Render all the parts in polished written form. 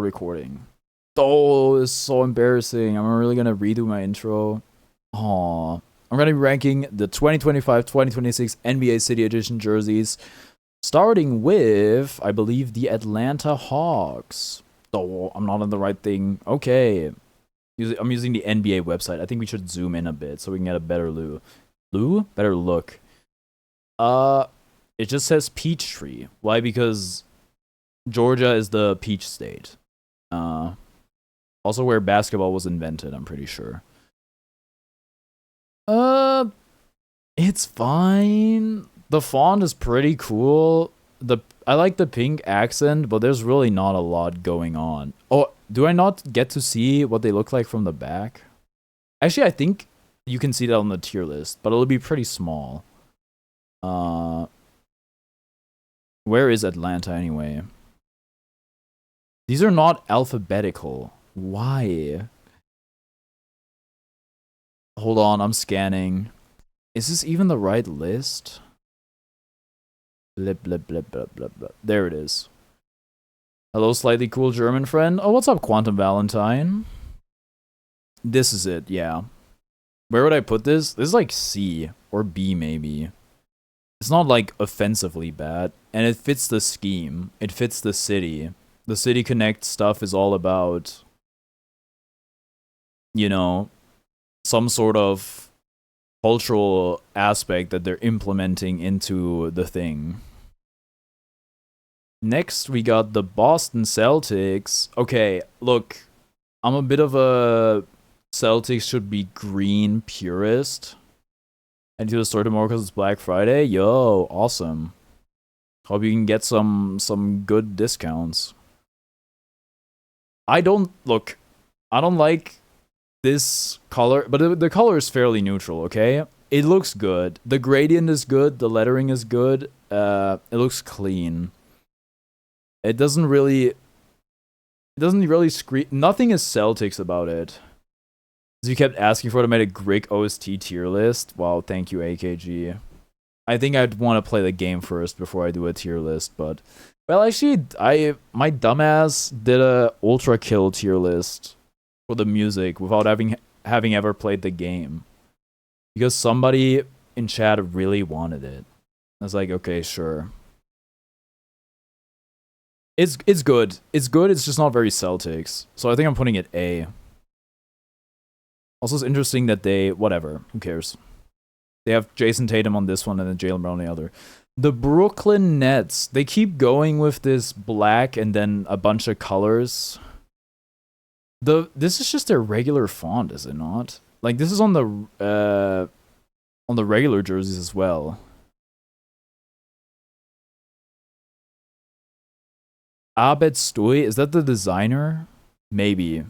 recording. Oh, it's so embarrassing. I'm really gonna redo my intro. Aw. I'm gonna be ranking the 2025-2026 NBA City Edition jerseys, starting with, I believe, the Atlanta Hawks. Oh, I'm not on the right thing. Okay. I'm using the NBA website. I think we should zoom in a bit so we can get a better better look. It just says Peachtree. Why? Because Georgia is the peach state. Also where basketball was invented, I'm pretty sure. It's fine. The font is pretty cool. I like the pink accent, but there's really not a lot going on. Oh, do I not get to see what they look like from the back? Actually, I think you can see that on the tier list, but it'll be pretty small. Where is Atlanta anyway? These are not alphabetical. Why? Hold on, I'm scanning. Is this even the right list? Blip, blip, blip, blip, blip, blip. There it is. Hello, slightly cool German friend. Oh, what's up, Quantum Valentine? This is it, yeah. Where would I put this? This is like C or B, maybe. It's not like offensively bad, and it fits the scheme. It fits the city. The City Connect stuff is all about, you know, some sort of cultural aspect that they're implementing into the thing. Next, we got the Boston Celtics. Okay, look, I'm a bit of a Celtics should be green purist. I need to the store tomorrow because it's Black Friday. Yo, awesome. Hope you can get some good discounts. I don't like this color, but the color is fairly neutral, okay? It looks good. The gradient is good, the lettering is good. It looks clean. It doesn't really scream. Nothing is Celtics about it. You kept asking for it, I made a Grig OST tier list. Wow, thank you, AKG. I think I'd want to play the game first before I do a tier list, but well, actually, my dumbass did a Ultra Kill tier list for the music without having ever played the game, because somebody in chat really wanted it. I was like, okay, sure. It's good. It's good. It's just not very Celtics. So I think I'm putting it A. Also, it's interesting that whatever. Who cares? They have Jason Tatum on this one and then Jaylen Brown on the other. The Brooklyn Nets, they keep going with this black and then a bunch of colors. This is just their regular font, is it not? Like, this is on the regular jerseys as well. Abed Stui, is that the designer? Maybe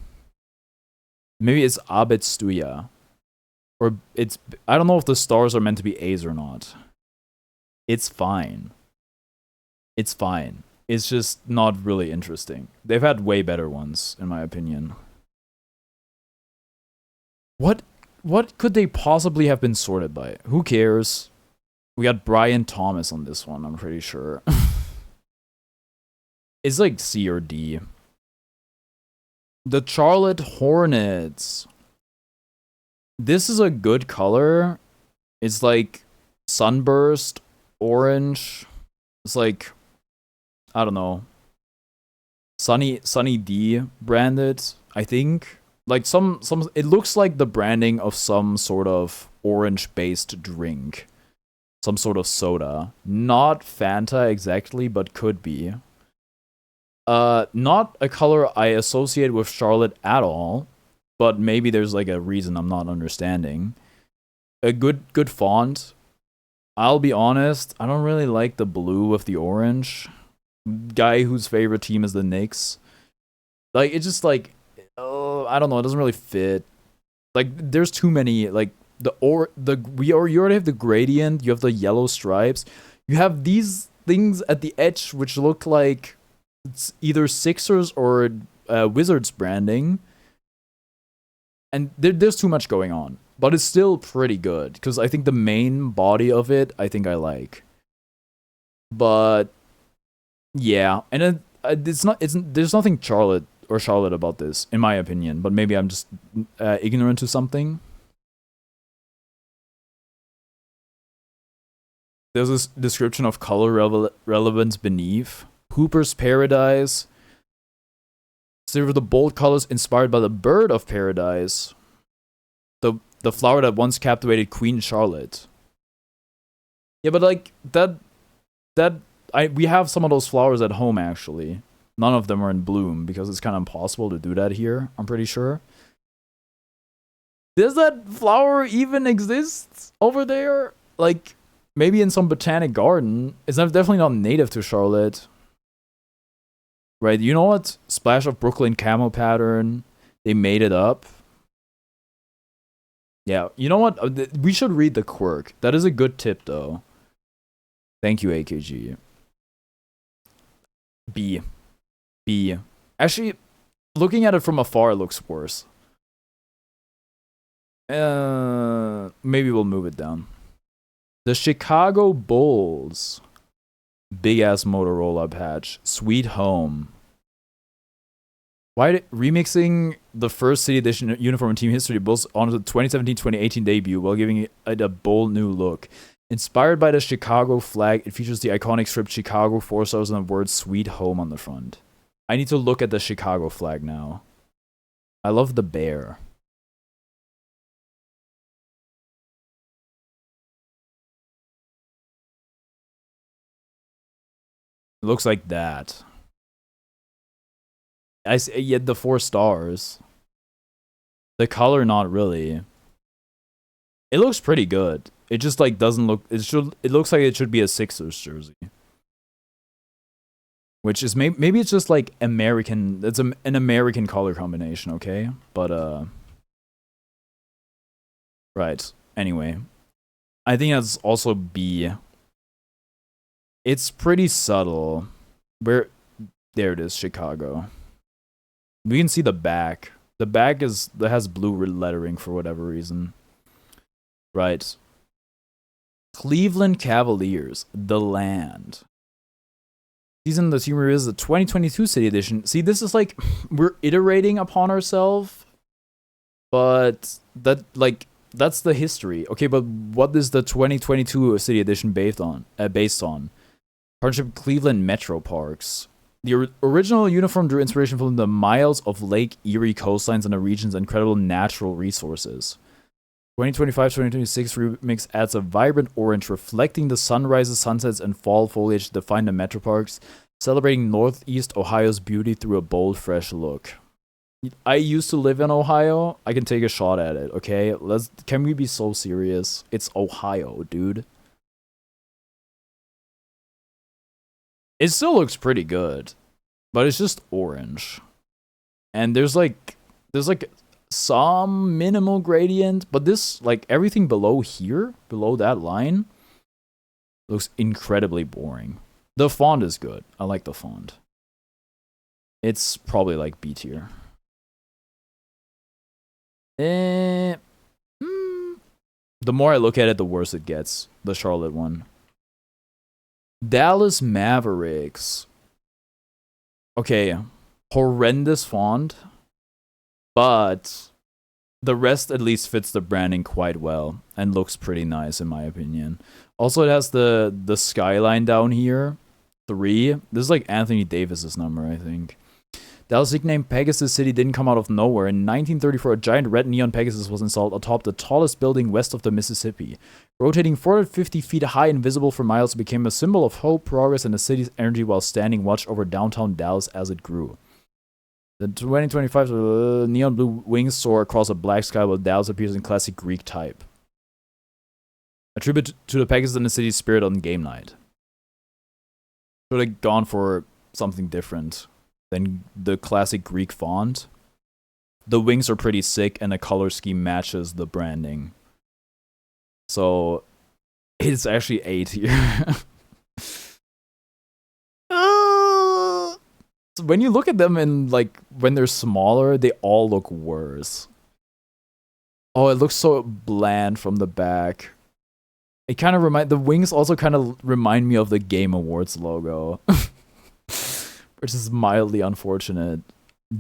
it's Abed Stuya. Or I don't know if the stars are meant to be A's or not. It's fine. It's fine. It's just not really interesting. They've had way better ones, in my opinion. What could they possibly have been sorted by? Who cares? We got Brian Thomas on this one, I'm pretty sure. It's like C or D. The Charlotte Hornets. This is a good color. It's like sunburst, orange. It's like, I don't know, Sunny D branded, I think. Like some it looks like the branding of some sort of orange based drink. Some sort of soda. Not Fanta exactly, but could be. Not a color I associate with Charlotte at all, but maybe there's like a reason I'm not understanding. A good font. I'll be honest, I don't really like the blue with the orange. Guy whose favorite team is the Knicks. Like, it's just like, I don't know, it doesn't really fit. Like, there's too many, like, you already have the gradient, you have the yellow stripes, you have these things at the edge which look like it's either Sixers or Wizards branding, and there's too much going on, but it's still pretty good because I think the main body of it I think I like. But yeah, and there's nothing Charlotte or Charlotte about this, in my opinion, but maybe I'm just ignorant to something. There's this description of color relevance beneath. Hooper's Paradise. Silver, the bold colors inspired by the bird of paradise. The flower that once captivated Queen Charlotte. Yeah, but like we have some of those flowers at home actually. None of them are in bloom because it's kind of impossible to do that here, I'm pretty sure. Does that flower even exist over there? Like, maybe in some botanic garden. It's definitely not native to Charlotte. Right, you know what? Splash of Brooklyn camo pattern. They made it up. Yeah, you know what? We should read the quirk. That is a good tip, though. Thank you, AKG. B. Actually, looking at it from afar, it looks worse. Maybe we'll move it down. The Chicago Bulls. Big ass Motorola patch. Sweet Home. Why remixing the first City Edition uniform in team history Bulls onto the 2017-2018 debut while giving it a bold new look. Inspired by the Chicago flag, it features the iconic strip Chicago 4 stars and the word Sweet Home on the front. I need to look at the Chicago flag now. I love the bear. It looks like that. I see, yeah, the 4 stars. The color, not really. It looks pretty good. It just like doesn't look. It looks like it should be a Sixers jersey. Which is maybe it's just like American. It's an American color combination, okay? But right. Anyway, I think that's also B. It's pretty subtle. There it is, Chicago. We can see the back. The back has blue lettering for whatever reason. Right. Cleveland Cavaliers, The Land. Season the team is the 2022 City Edition. See, this is like we're iterating upon ourselves, but that's the history. Okay, but what is the 2022 City Edition based on? Partnership Cleveland Metro Parks. The original uniform drew inspiration from the miles of Lake Erie coastlines and the region's incredible natural resources. 2025-2026 remix adds a vibrant orange reflecting the sunrises, sunsets, and fall foliage to define the metro parks, celebrating Northeast Ohio's beauty through a bold, fresh look. I used to live in Ohio. I can take a shot at it, okay? Can we be so serious? It's Ohio, dude. It still looks pretty good, but it's just orange. And there's like some minimal gradient, but this, like, everything below here, below that line, looks incredibly boring. The font is good. I like the font. It's probably like B tier. The more I look at it, the worse it gets. The Charlotte one. Dallas Mavericks. Okay, horrendous font, but the rest at least fits the branding quite well and looks pretty nice in my opinion. Also, it has the skyline down here. 3. This is like Anthony Davis's number, I think. Dallas' nickname Pegasus City didn't come out of nowhere. In 1934, a giant red neon Pegasus was installed atop the tallest building west of the Mississippi. Rotating 450 feet high and visible for miles, it became a symbol of hope, progress, and the city's energy while standing watch over downtown Dallas as it grew. The 2025 neon blue wings soar across a black sky while Dallas appears in classic Greek type. A tribute to the Pegasus and the city's spirit on game night. Should have gone for something different than the classic Greek font. The wings are pretty sick and the color scheme matches the branding. So it's actually A tier. When you look at them and like when they're smaller, they all look worse. Oh, it looks so bland from the back. It kind of the wings also kind of remind me of the Game Awards logo. Which is mildly unfortunate.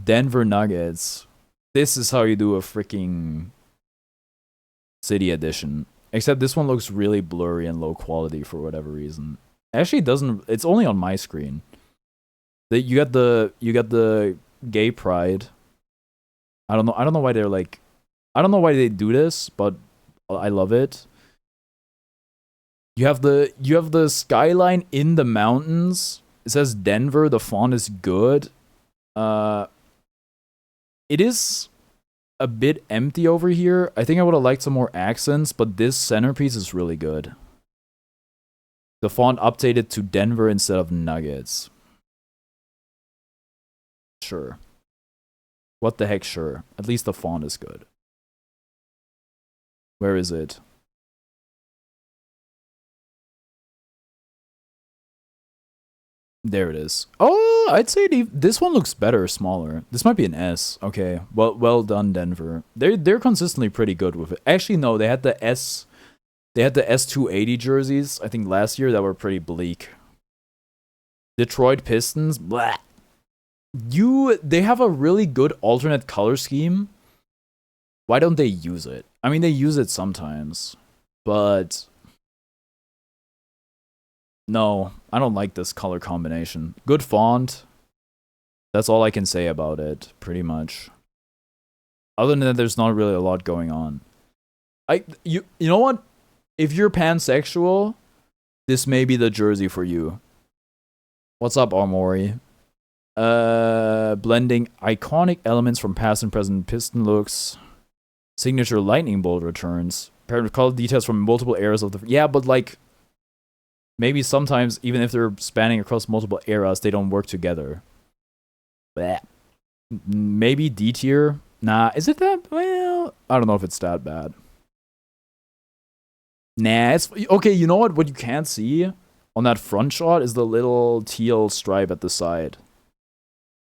Denver Nuggets. This is how you do a freaking city edition. Except this one looks really blurry and low quality for whatever reason. Actually, it doesn't. It's only on my screen. You got the gay pride. I don't know. I don't know why they're like. I don't know why they do this, but I love it. You have the skyline in the mountains. It says Denver. The font is good. It is a bit empty over here. I think I would have liked some more accents, but this centerpiece is really good. The font updated to Denver instead of Nuggets. Sure. What the heck, sure. At least the font is good. Where is it? There it is. Oh, I'd say this one looks better, smaller. This might be an S. Okay, well done, Denver. They're consistently pretty good with it. Actually, no, they had the S280 jerseys, I think last year, that were pretty bleak. Detroit Pistons, blah. They have a really good alternate color scheme. Why don't they use it? I mean, they use it sometimes, but no, I don't like this color combination. Good font. That's all I can say about it, pretty much. Other than that, there's not really a lot going on. You know what? If you're pansexual, this may be the jersey for you. What's up, Armory? Blending iconic elements from past and present piston looks. Signature lightning bolt returns. Paired with color details from multiple eras of the... Yeah, but like... Maybe sometimes, even if they're spanning across multiple eras, they don't work together. Blech. Maybe D tier? Nah, is it that... Well, I don't know if it's that bad. Nah, it's... Okay, you know what you can't see on that front shot is the little teal stripe at the side.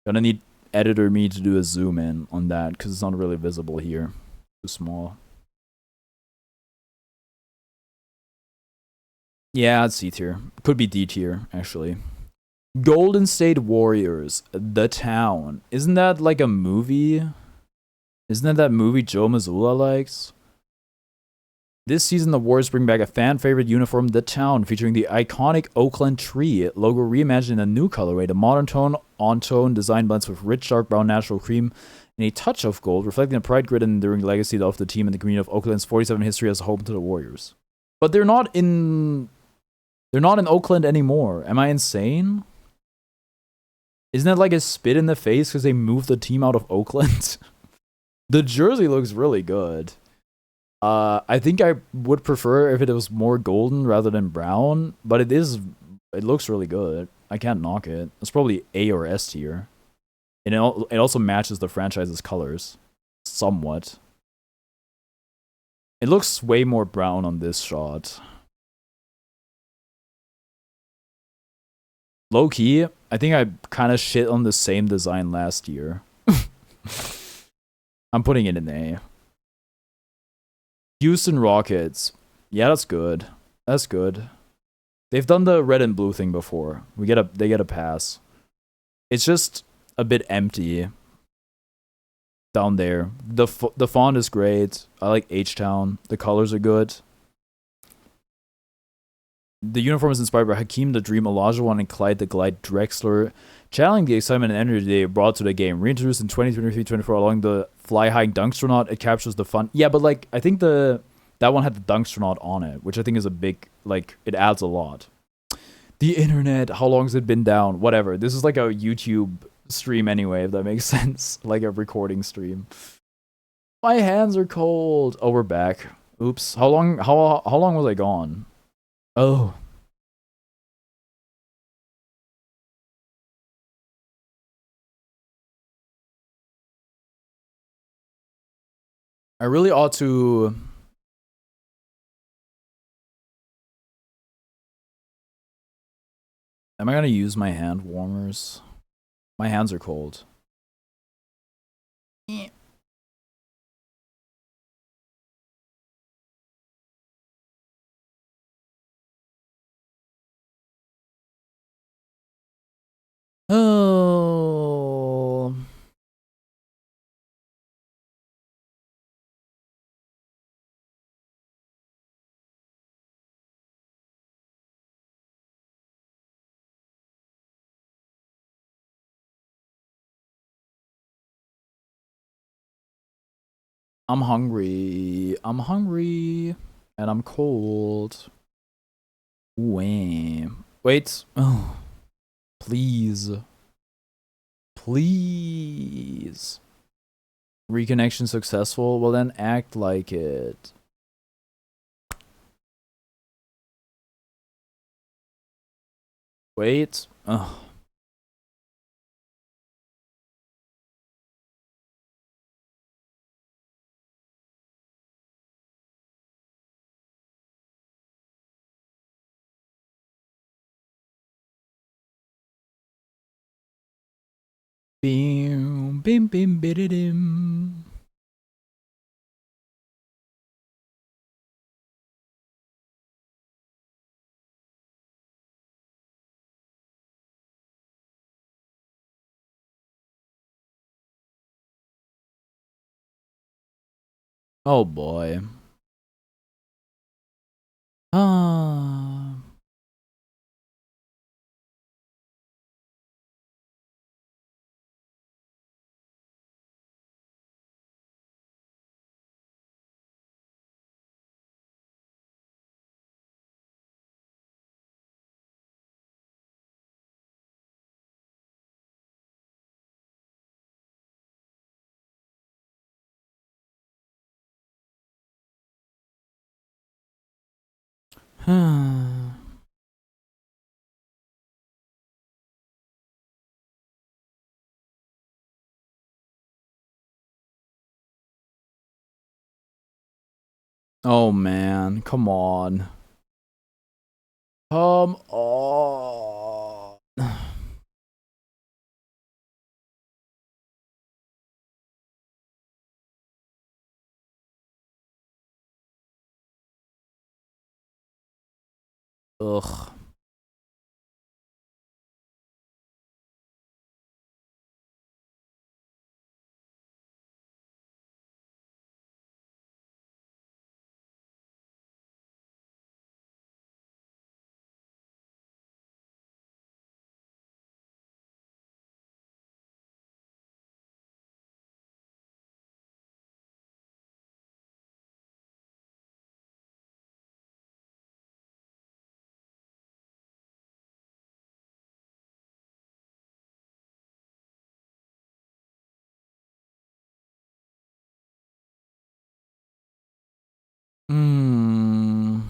Gonna need editor me to do a zoom in on that, because it's not really visible here. Too small. Yeah, it's C tier. Could be D tier, actually. Golden State Warriors, The Town. Isn't that like a movie? Isn't that movie Joe Mazzulla likes? This season, the Warriors bring back a fan-favorite uniform, The Town, featuring the iconic Oakland tree logo reimagined in a new colorway. The modern on-tone design blends with rich dark brown natural cream and a touch of gold, reflecting the pride, grit, and enduring legacy of the team and the community of Oakland's 47 history as home to the Warriors. But they're not in Oakland anymore. Am I insane? Isn't that like a spit in the face because they moved the team out of Oakland? The jersey looks really good. I think I would prefer if it was more golden rather than brown, but it looks really good. I can't knock it. It's probably A or S tier. And it also matches the franchise's colors. Somewhat. It looks way more brown on this shot. Low key, I think I kind of shit on the same design last year. I'm putting it in A. Houston Rockets. Yeah, that's good. That's good. They've done the red and blue thing before. They get a pass. It's just a bit empty down there. The font is great. I like H-Town. The colors are good. The uniform is inspired by Hakeem the Dream Olajuwon and Clyde the Glide Drexler, channeling the excitement and energy they brought to the game. Reintroduced in 2023-24 along the fly-high Dunkstronaut, it captures the fun. Yeah, but like I think that one had the Dunkstronaut on it, which I think is a big, like, it adds a lot. The internet, how long has it been down? Whatever. This is like a YouTube stream anyway, if that makes sense. Like a recording stream. My hands are cold. Oh, we're back. Oops. How long was I gone? Oh. I really ought to... Am I gonna use my hand warmers? My hands are cold. Oh. I'm hungry. I'm hungry. And I'm cold. Wait. Wait. Oh, please. Please. Reconnection successful? Well, then act like it. Wait. Ugh. Bim, bim, bim, bididim. Oh boy. Ah. Oh man, come on. Come on. Ugh. Hmm.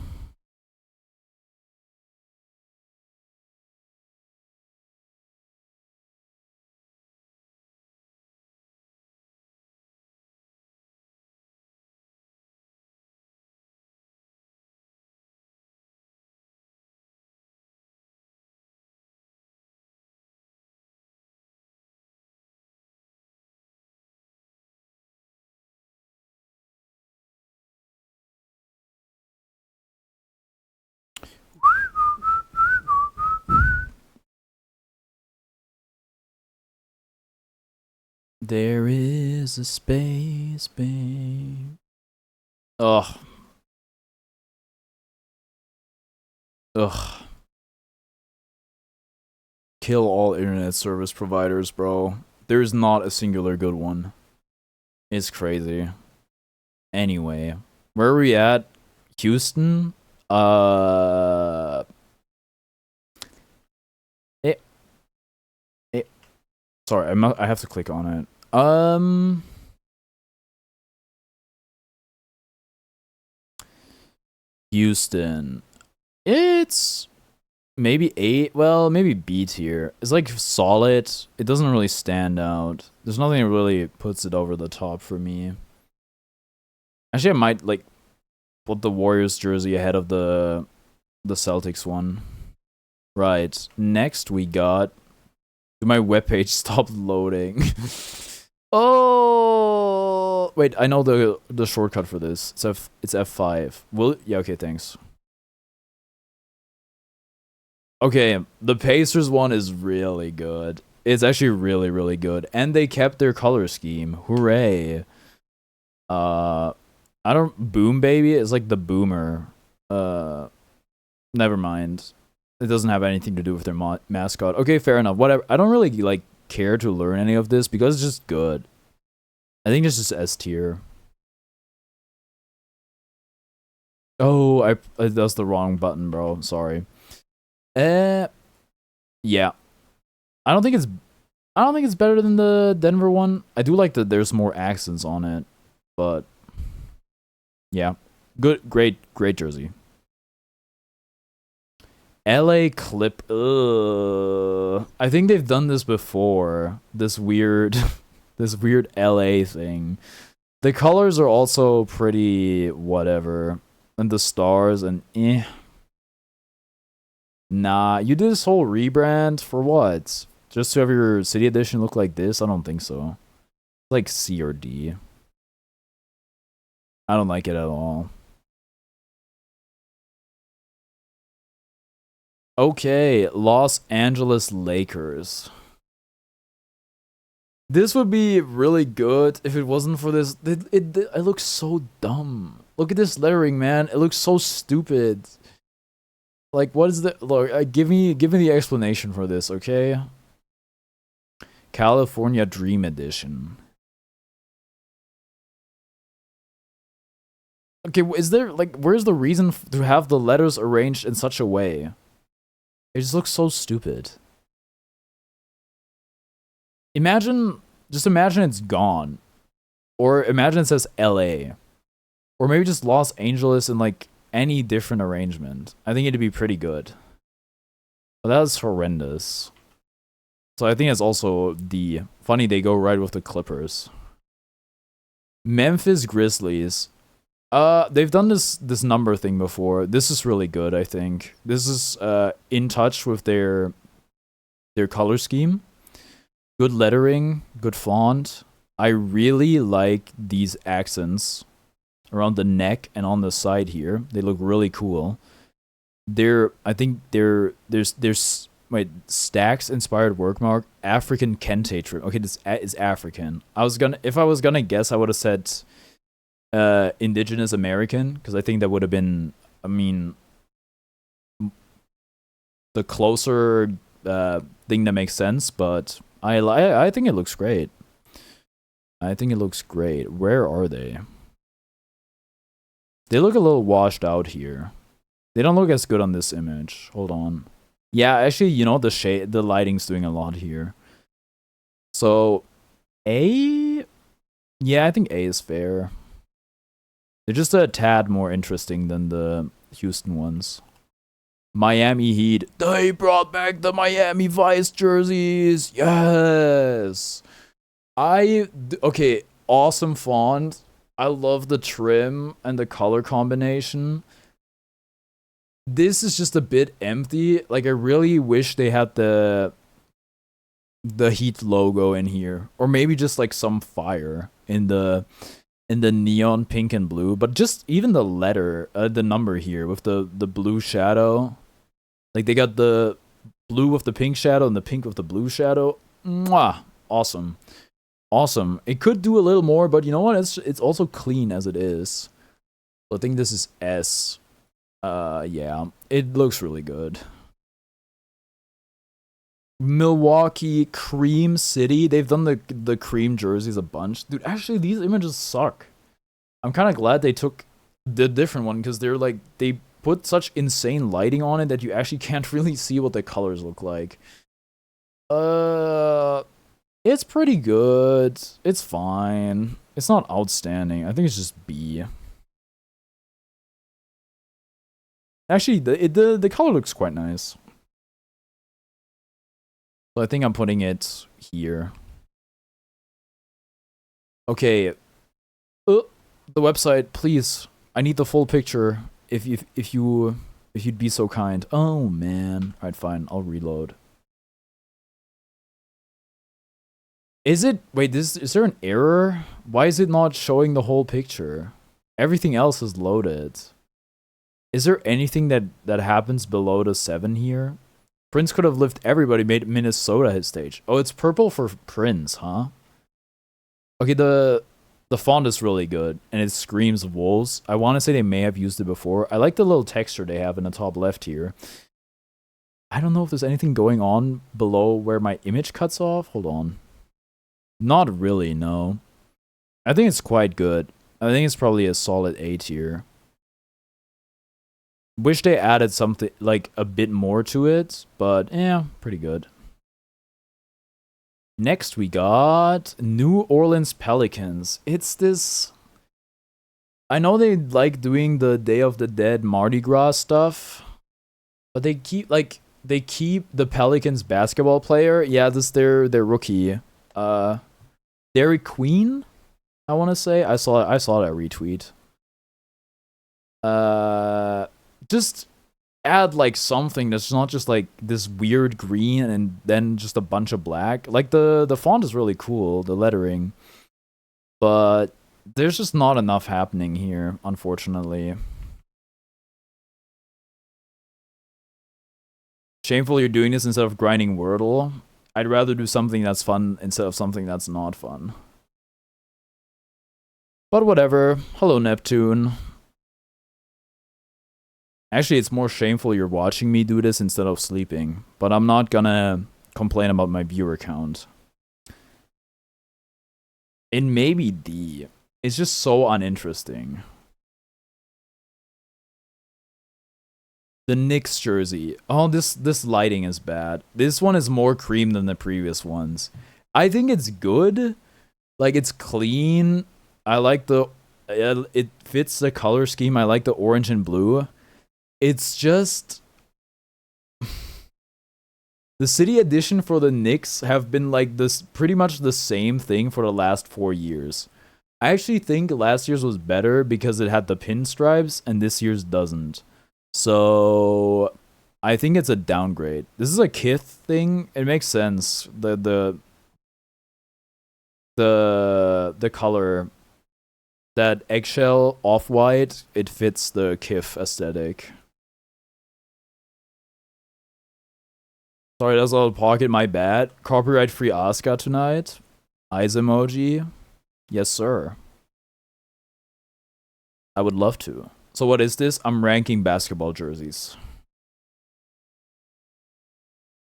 There is a space, babe. Ugh. Ugh. Kill all internet service providers, bro. There's not a singular good one. It's crazy. Anyway, where are we at? Houston? Eh, eh. Sorry, I have to click on it. Houston. It's maybe 8. Well, maybe B tier. It's like solid. It doesn't really stand out. There's nothing that really puts it over the top for me. Actually, I might like put the Warriors jersey ahead of the Celtics one. Right. Next we got my webpage stopped loading. Oh wait, I know the shortcut for this. It's F5. Yeah, okay, thanks. Okay, the Pacers one is really good. It's actually really, really good. And they kept their color scheme. Hooray. I don't Boom Baby is like the boomer. Never mind. It doesn't have anything to do with their mascot. Okay, fair enough. Whatever. I don't really like care to learn any of this because it's just good. I think it's just S tier. Oh, that's the wrong button, bro. Sorry. Uh, yeah. I don't think it's I don't think it's better than the Denver one. I do like that there's more accents on it, but yeah. Good, great jersey. LA Clip. I think they've done this before. This weird, this weird LA thing. The colors are also pretty whatever, and the stars and Nah, you did this whole rebrand for what? Just to have your city edition look like this? I don't think so. Like C or D. I don't like it at all. Okay, Los Angeles Lakers. This would be really good if it wasn't for this. It looks so dumb. Look at this lettering, man. It looks so stupid. Like, what is the look? Give me the explanation for this, okay? California Dream Edition. Okay, is there like where's the reason to have the letters arranged in such a way? It just looks so stupid. Just imagine it's gone, or imagine it says L.A. or maybe just Los Angeles in like any different arrangement. I think it'd be pretty good. But that's horrendous. So I think it's also the funny they go right with the Clippers. Memphis Grizzlies. They've done this number thing before. This is really good, I think. This is in touch with their color scheme. Good lettering, good font. I really like these accents around the neck and on the side here. They look really cool. I think there's wait, Stacks inspired workmark, African Kente trim. Okay, this is African. If I was gonna guess, I would have said indigenous American, because I think that would have been, I mean, the closer thing that makes sense, but I think it looks great. I think it looks great. Where are they? They look a little washed out here. They don't look as good on this image. Hold on. Yeah, actually, you know, the lighting's doing a lot here. So, A? Yeah, I think A is fair. They're just a tad more interesting than the Houston ones. Miami Heat. They brought back the Miami Vice jerseys. Yes. Okay, awesome font. I love the trim and the color combination. This is just a bit empty. Like, I really wish they had the Heat logo in here, or maybe just like some fire in the neon pink and blue, but just even the letter, the number here with the blue shadow. Like, they got the blue with the pink shadow and the pink with the blue shadow. Mwah! Awesome. Awesome. It could do a little more, but you know what? It's also clean as it is. So I think this is S. Yeah. It looks really good. Milwaukee Cream City. They've done the cream jerseys a bunch. Dude, actually, these images suck. I'm kind of glad they took the different one, because they're like, they put such insane lighting on it that you actually can't really see what the colors look like. It's pretty good. It's fine. It's not outstanding. I think it's just B. Actually, the color looks quite nice. So I think I'm putting it here. Okay. The website, please. I need the full picture. If you'd be so kind. Oh man. Alright, fine. I'll reload. Is it? Wait, is there an error? Why is it not showing the whole picture? Everything else is loaded. Is there anything that happens below the 7 here? Prince could have lived everybody, made Minnesota his stage. Oh, it's purple for Prince, huh? Okay, the font is really good, and it screams Wolves. I want to say they may have used it before. I like the little texture they have in the top left here. I don't know if there's anything going on below where my image cuts off. Hold on. Not really, no. I think it's quite good. I think it's probably a solid A tier. Wish they added something like a bit more to it, but yeah, pretty good. Next we got New Orleans Pelicans. It's this. I know they like doing the Day of the Dead Mardi Gras stuff, but they keep the Pelicans basketball player. Yeah, this their rookie. Derek Queen, I want to say. I saw that retweet. Just add like something that's not just like this weird green and then just a bunch of black. Like the font is really cool, the lettering, but there's just not enough happening here, unfortunately. Shameful you're doing this instead of grinding Wordle. I'd rather do something that's fun instead of something that's not fun. But whatever. Hello, Neptune. Actually, it's more shameful you're watching me do this instead of sleeping. But I'm not gonna complain about my viewer count. It may be D. It's just so uninteresting. The Knicks jersey. Oh, this lighting is bad. This one is more cream than the previous ones. I think it's good. Like, it's clean. I like the... It fits the color scheme. I like the orange and blue. It's just... The city edition for the Knicks have been like this pretty much the same thing for the last 4 years. I actually think last year's was better because it had the pinstripes and this year's doesn't. So I think it's a downgrade. This is a Kith thing. It makes sense. The color, that eggshell off-white, it fits the Kith aesthetic. Sorry, that's out of pocket, my bad. Copyright-free Asuka tonight. Eyes emoji. Yes, sir. I would love to. So what is this? I'm ranking basketball jerseys.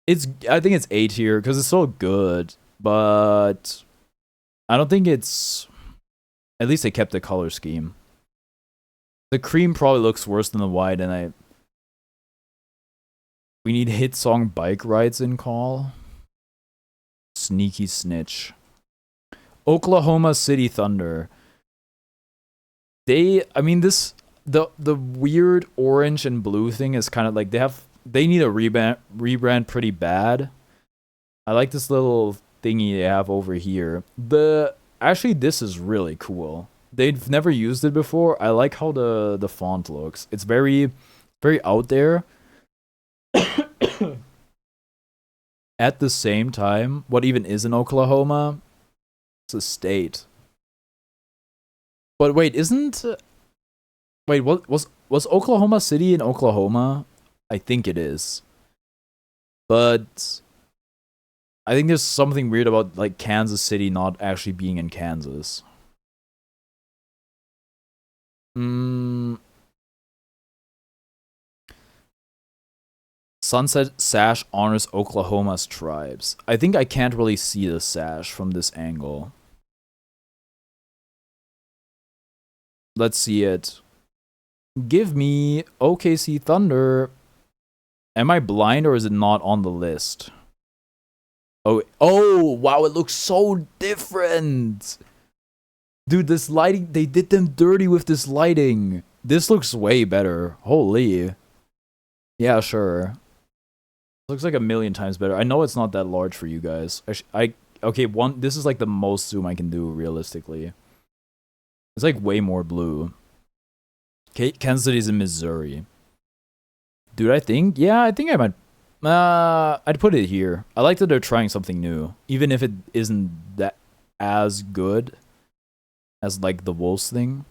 I think it's A tier because it's so good, but I don't think it's... At least they kept the color scheme. The cream probably looks worse than the white, and we need hit song bike rides in call. Sneaky snitch. Oklahoma City Thunder. The weird orange and blue thing is kind of like they need a rebrand pretty bad. I like this little thingy they have over here. Actually this is really cool. They've never used it before. I like how the font looks. It's very out there. At the same time, what even is in Oklahoma? It's a state. But wait, what was Oklahoma City in Oklahoma? I think it is. But I think there's something weird about like Kansas City not actually being in Kansas. Sunset Sash honors Oklahoma's tribes. I think I can't really see the sash from this angle. Let's see it. Give me OKC Thunder. Am I blind or is it not on the list? Oh, wow, it looks so different. Dude, this lighting, they did them dirty with this lighting. This looks way better. Holy. Yeah, sure. Looks like a million times better. I know it's not that large for you guys. Okay, this is like the most zoom I can do realistically. It's like way more blue. Kansas City's in Missouri. Dude, I think I might. I'd put it here. I like that they're trying something new, even if it isn't that as good as like the Wolves thing.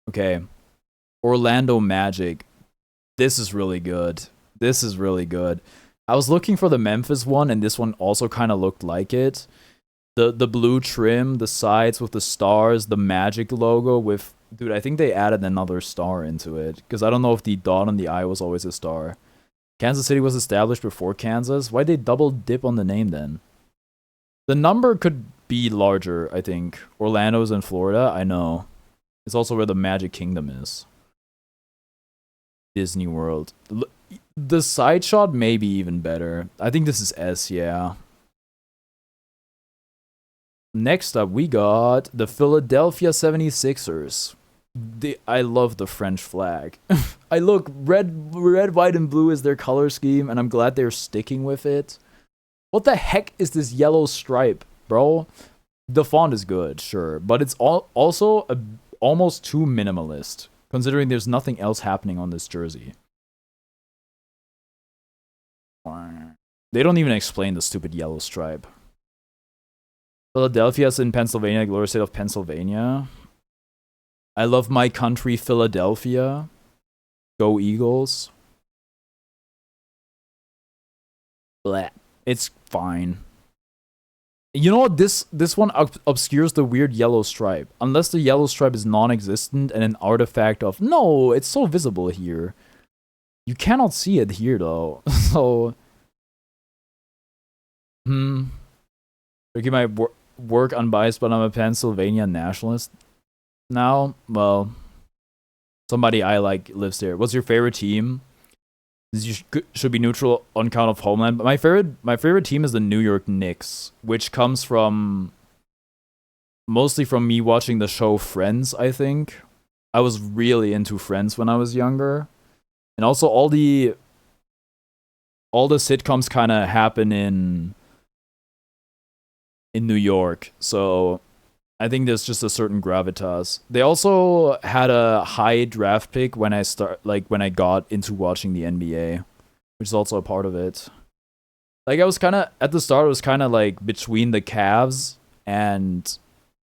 Okay, Orlando Magic. This is really good. This is really good. I was looking for the Memphis one, and this one also kind of looked like it. The blue trim, the sides with the stars, the Magic logo with... Dude, I think they added another star into it, because I don't know if the dot on the I was always a star. Kansas City was established before Kansas. Why'd they double dip on the name then? The number could be larger, I think. Orlando's in Florida, I know. It's also where the Magic Kingdom is. Disney World. The side shot may be even better. I think this is S, yeah. Next up, we got the Philadelphia 76ers. I love the French flag. I look, red, white, and blue is their color scheme, and I'm glad they're sticking with it. What the heck is this yellow stripe, bro? The font is good, sure, but it's also almost too minimalist, considering there's nothing else happening on this jersey. They don't even explain the stupid yellow stripe. Philadelphia's in Pennsylvania, glorious state of Pennsylvania. I love my country, Philadelphia. Go Eagles. Blah. It's fine. You know what? This one obscures the weird yellow stripe. Unless the yellow stripe is non-existent and an artifact of... No, it's so visible here. You cannot see it here, though. So... Making my work unbiased, but I'm a Pennsylvania nationalist now. Well, somebody I like lives there. What's your favorite team? You should be neutral on count of homeland. But my favorite team is the New York Knicks, which comes from mostly from me watching the show Friends. I think I was really into Friends when I was younger, and also all the sitcoms kind of happen in New York, so I think there's just a certain gravitas. They also had a high draft pick when I got into watching the NBA, which is also a part of it. Like I was kind of at the start, it was kind of like between the Cavs and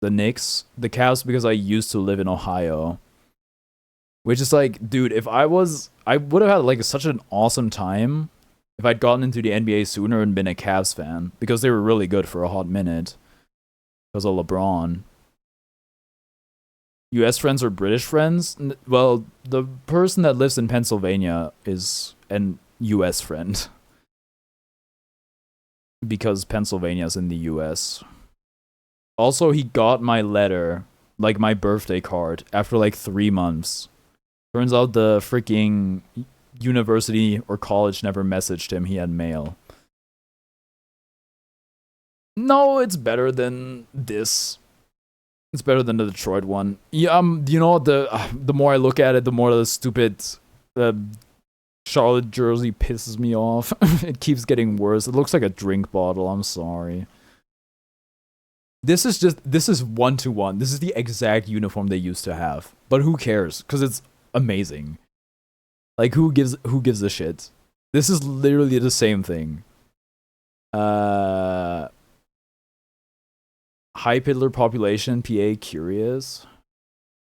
the Knicks. The Cavs because I used to live in Ohio, which is like, dude, I would have had like such an awesome time if I'd gotten into the NBA sooner and been a Cavs fan, because they were really good for a hot minute because of LeBron. US friends or British friends? Well, the person that lives in Pennsylvania is an US friend, because Pennsylvania's in the US. Also, he got my letter, like my birthday card, after like 3 months. Turns out the freaking university or college never messaged him he had mail. No, it's better than this. It's better than the Detroit one. Yeah, you know, the more I look at it, the more the stupid Charlotte jersey pisses me off. It keeps getting worse. It looks like a drink bottle. I'm sorry. This is 1-to-1. This is the exact uniform they used to have. But who cares? Because it's amazing. Like, who gives a shit? This is literally the same thing. High Hitler population, PA curious.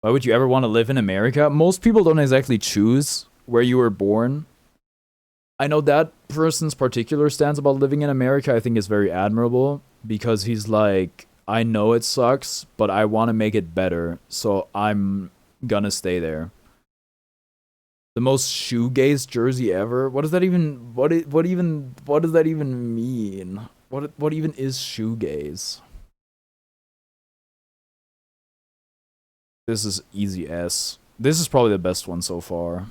Why would you ever want to live in America? Most people don't exactly choose where you were born. I know that person's particular stance about living in America I think is very admirable, because he's like, I know it sucks, but I want to make it better, so I'm gonna stay there. The most shoegaze jersey ever? What does that even what does that even mean? What even is shoegaze? This is easy S. This is probably the best one so far.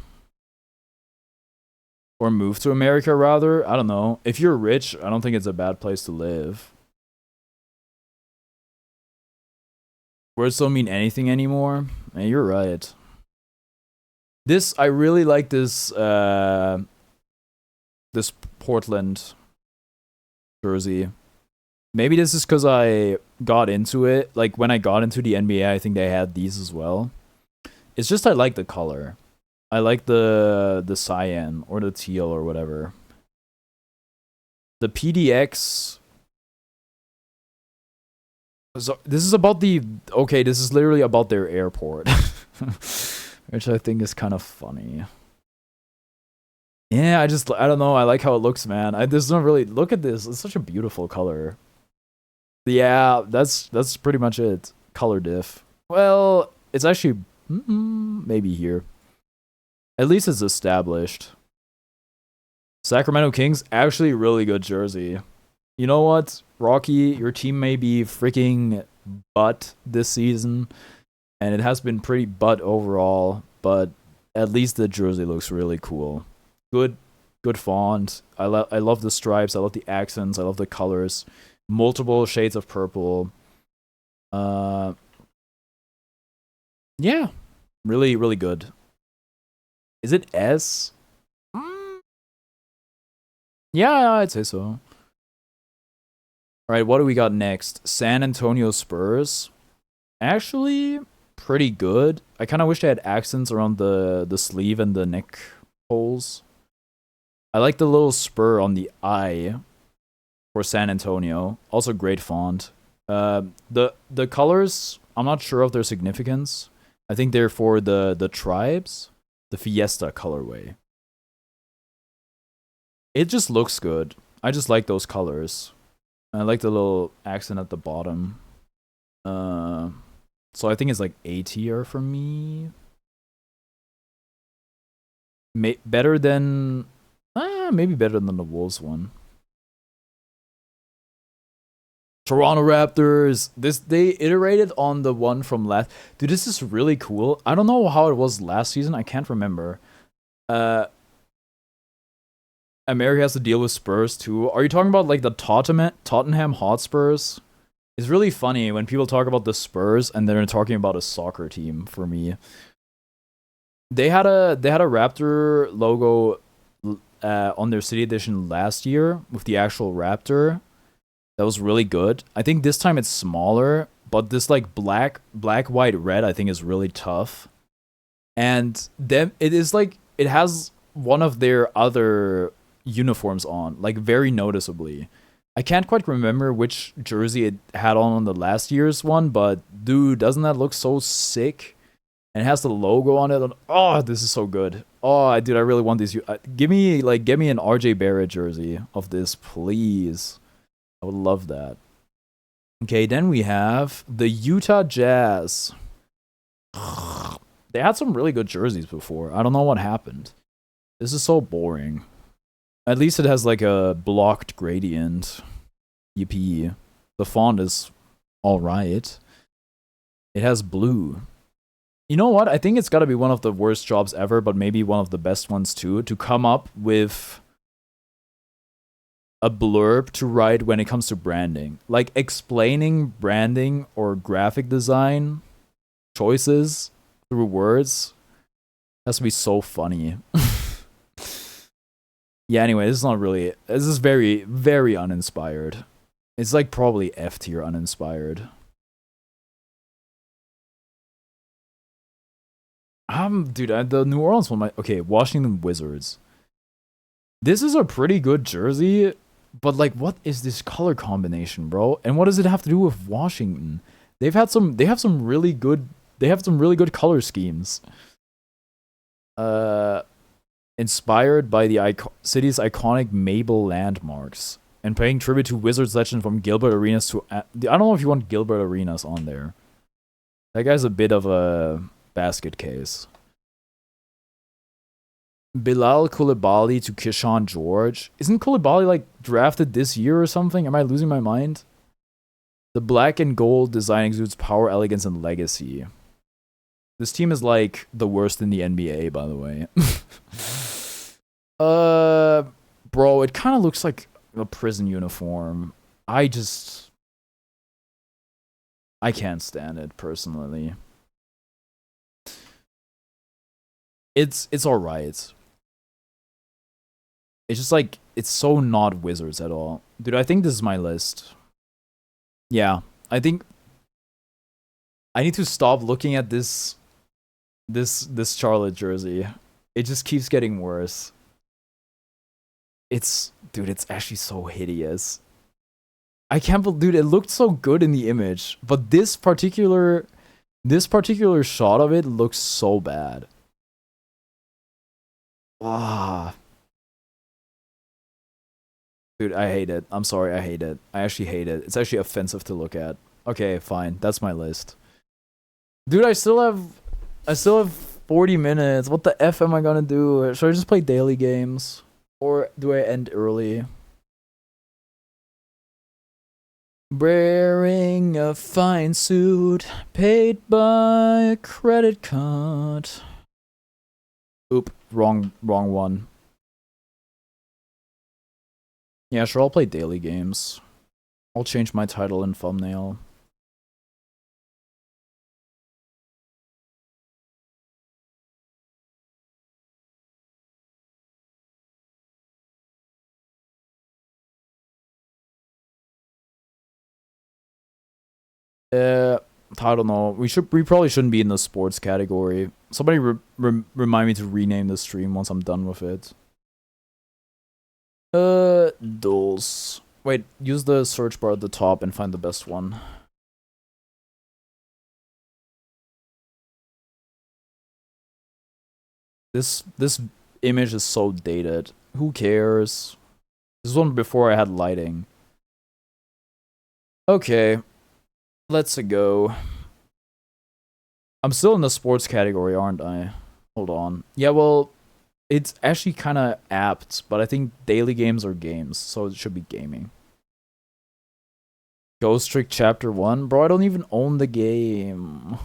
Or move to America rather. I don't know. If you're rich, I don't think it's a bad place to live. Words don't mean anything anymore. Man, you're right. I really like this this Portland jersey. Maybe this is because I got into it. Like, when I got into the NBA, I think they had these as well. It's just I like the color. I like the cyan or the teal or whatever. The PDX... So this is about the... Okay, this is literally about their airport. Which I think is kind of funny. Yeah, I don't know. I like how it looks, man. There's not really... Look at this. It's such a beautiful color. Yeah, that's pretty much it. Color diff. Well, it's actually maybe here. At least it's established. Sacramento Kings, actually really good jersey. You know what, Rocky? Your team may be freaking butt this season, and it has been pretty butt overall, but At least the jersey looks really cool. Good, good font. I love the stripes. I love the accents. I love the colors. Multiple shades of purple. Uh, yeah, really, really good. Is it S? Mm, yeah, I'd say so. All right, what do we got next? San Antonio Spurs. Actually, pretty good. I kind of wish they had accents around the sleeve and the neck holes. I like the little spur on the eye for San Antonio. Also great font. The colors, I'm not sure of their significance. I think they're for the tribes, the Fiesta colorway. It just looks good. I just like those colors. I like the little accent at the bottom. So I think it's like A tier for me. Better than, maybe better than the Wolves one. Toronto Raptors. They iterated on the one from last. Dude, this is really cool. I don't know how it was last season. I can't remember. America has to deal with Spurs too. Are you talking about like the Tottenham Hotspurs? It's really funny when people talk about the Spurs and they're talking about a soccer team. For me, they had a Raptor logo on their City Edition last year with the actual Raptor. That was really good. I think this time it's smaller, but this like black, white, red, I think is really tough. And then it is like it has one of their other uniforms on, like very noticeably. I can't quite remember which jersey it had on the last year's one, but dude, doesn't that look so sick? And it has the logo on it. And, oh, this is so good. Oh, dude, I really want these. Give me an RJ Barrett jersey of this, please. I would love that. Okay, then we have the Utah Jazz. They had some really good jerseys before. I don't know what happened. This is so boring. At least it has like a blocked gradient. Yippee. The font is alright. It has blue. You know what? I think it's gotta be one of the worst jobs ever, but maybe one of the best ones too, to come up with a blurb to write when it comes to branding. Like explaining branding or graphic design choices through words has to be so funny. Yeah, anyway, this is not really. This is very, very uninspired. It's like probably F tier uninspired. Dude, the New Orleans one might. Okay, Washington Wizards. This is a pretty good jersey, but like, what is this color combination, bro? And what does it have to do with Washington? They've had some. They have some really good. They have some really good color schemes. Inspired by the city's iconic Mabel landmarks and paying tribute to Wizards legend from Gilbert Arenas to. I don't know if you want Gilbert Arenas on there. That guy's a bit of a basket case. Bilal Koulibaly to Kishan George. Isn't Koulibaly like drafted this year or something? Am I losing my mind? The black and gold design exudes power, elegance, and legacy. This team is like the worst in the NBA, by the way. Bro, it kind of looks like a prison uniform. I can't stand it personally. It's alright. It's just like it's so not Wizards at all. Dude, I think this is my list. Yeah, I think I need to stop looking at this Charlotte jersey. It just keeps getting worse. Dude, it's actually so hideous. I can't believe, dude, it looked so good in the image, but this particular shot of it looks so bad. Ah. Dude, I hate it. I'm sorry, I hate it. I actually hate it. It's actually offensive to look at. Okay, fine. That's my list. Dude, I still have 40 minutes. What the F am I gonna do? Should I just play daily games? Or do I end early? Wearing a fine suit, paid by a credit card. Oop, wrong one. Yeah, sure, I'll play daily games. I'll change my title and thumbnail. I don't know. We probably shouldn't be in the sports category. Somebody remind me to rename the stream once I'm done with it. Those. Wait, use the search bar at the top and find the best one. This image is so dated. Who cares? This one before I had lighting. Okay. Let's go. I'm still in the sports category, aren't I? Hold on. Yeah, well, it's actually kind of apt, but I think daily games are games, so it should be gaming. Ghost Trick Chapter 1? Bro, I don't even own the game.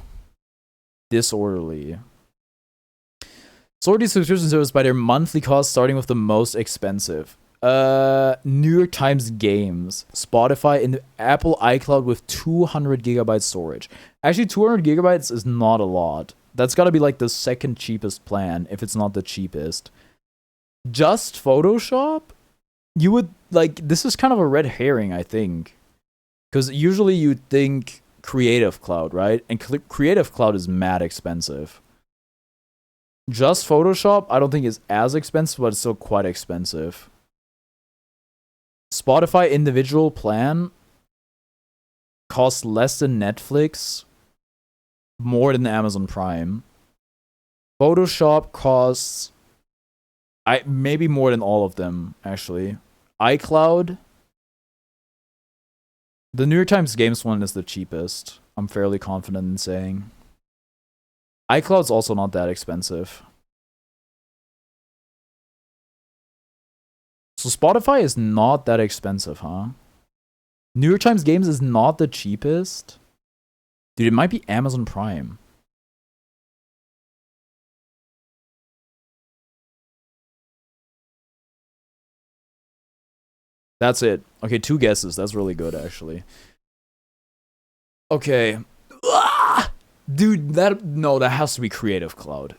Disorderly. Sort these subscription service by their monthly cost, starting with the most expensive. New York Times Games, Spotify, and Apple iCloud with 200 gigabytes storage. Actually, 200 gigabytes is not a lot. That's gotta be like the second cheapest plan, if it's not the cheapest. Just Photoshop? You would, like, this is kind of a red herring, I think. Because usually you'd think Creative Cloud, right? And Creative Cloud is mad expensive. Just Photoshop, I don't think is as expensive, but it's still quite expensive. Spotify individual plan costs less than Netflix, more than Amazon Prime. Photoshop costs maybe more than all of them, actually. iCloud, the New York Times Games one is the cheapest. I'm fairly confident in saying. iCloud's also not that expensive. So Spotify is not that expensive, huh? New York Times Games is not the cheapest. Dude, it might be Amazon Prime. That's it. Okay, 2 guesses. That's really good, actually. Okay. Dude, that has to be Creative Cloud.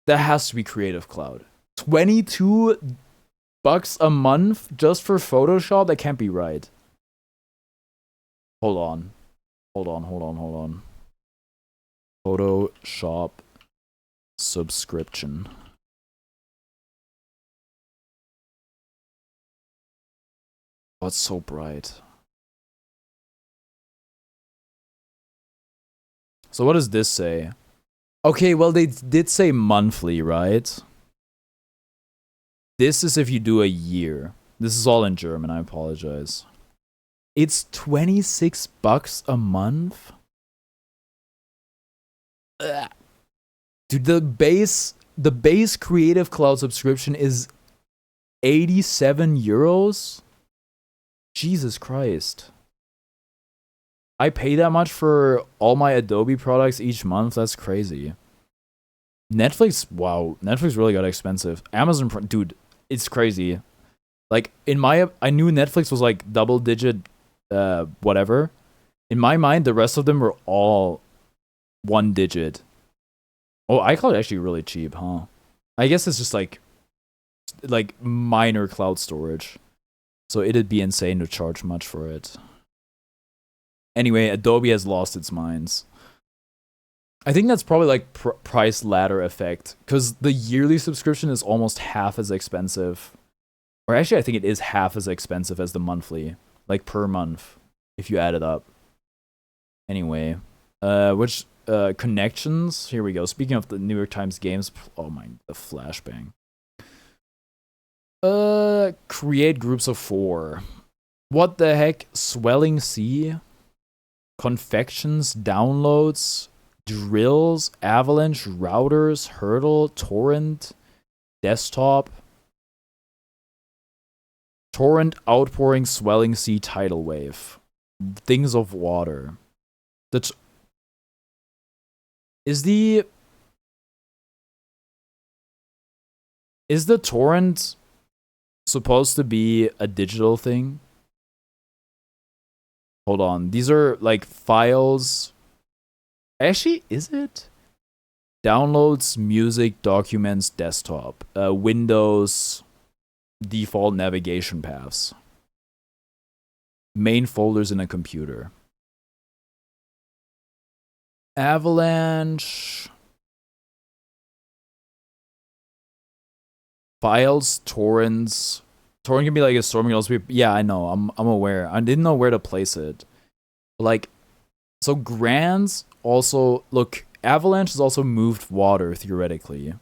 That has to be Creative Cloud. $22 a month just for Photoshop? That can't be right. Hold on. Photoshop subscription. Oh, it's so bright. So what does this say? Okay, well, they did say monthly, right? This is if you do a year. This is all in German, I apologize. It's $26 a month? Ugh. Dude, the base Creative Cloud subscription is 87 euros? Jesus Christ. I pay that much for all my Adobe products each month? That's crazy. Netflix, wow. Netflix really got expensive. Amazon, dude, it's crazy. Like, I knew Netflix was like double digit, whatever. In my mind, the rest of them were all 1 digit. Oh, iCloud actually really cheap, huh? I guess it's just like minor cloud storage. So it'd be insane to charge much for it. Anyway, Adobe has lost its minds. I think that's probably like price ladder effect, because the yearly subscription is almost half as expensive. Or actually, I think it is half as expensive as the monthly, like per month, if you add it up. Anyway, which connections? Here we go. Speaking of the New York Times Games, oh my, the flashbang. Create groups of 4. What the heck? Swelling Sea? Confections, downloads, drills, avalanche, routers, hurdle, torrent, desktop, torrent, outpouring, swelling sea, tidal wave, things of water. Is the Is the torrent supposed to be a digital thing? Hold on. These are like files. Actually, is it? Downloads, music, documents, desktop, Windows, default navigation paths, main folders in a computer. Avalanche. Files, torrents. Torrent can be like a storm, can also be. Yeah, I know. I'm aware. I didn't know where to place it. Like, so Grands also look. Avalanche has also moved water theoretically.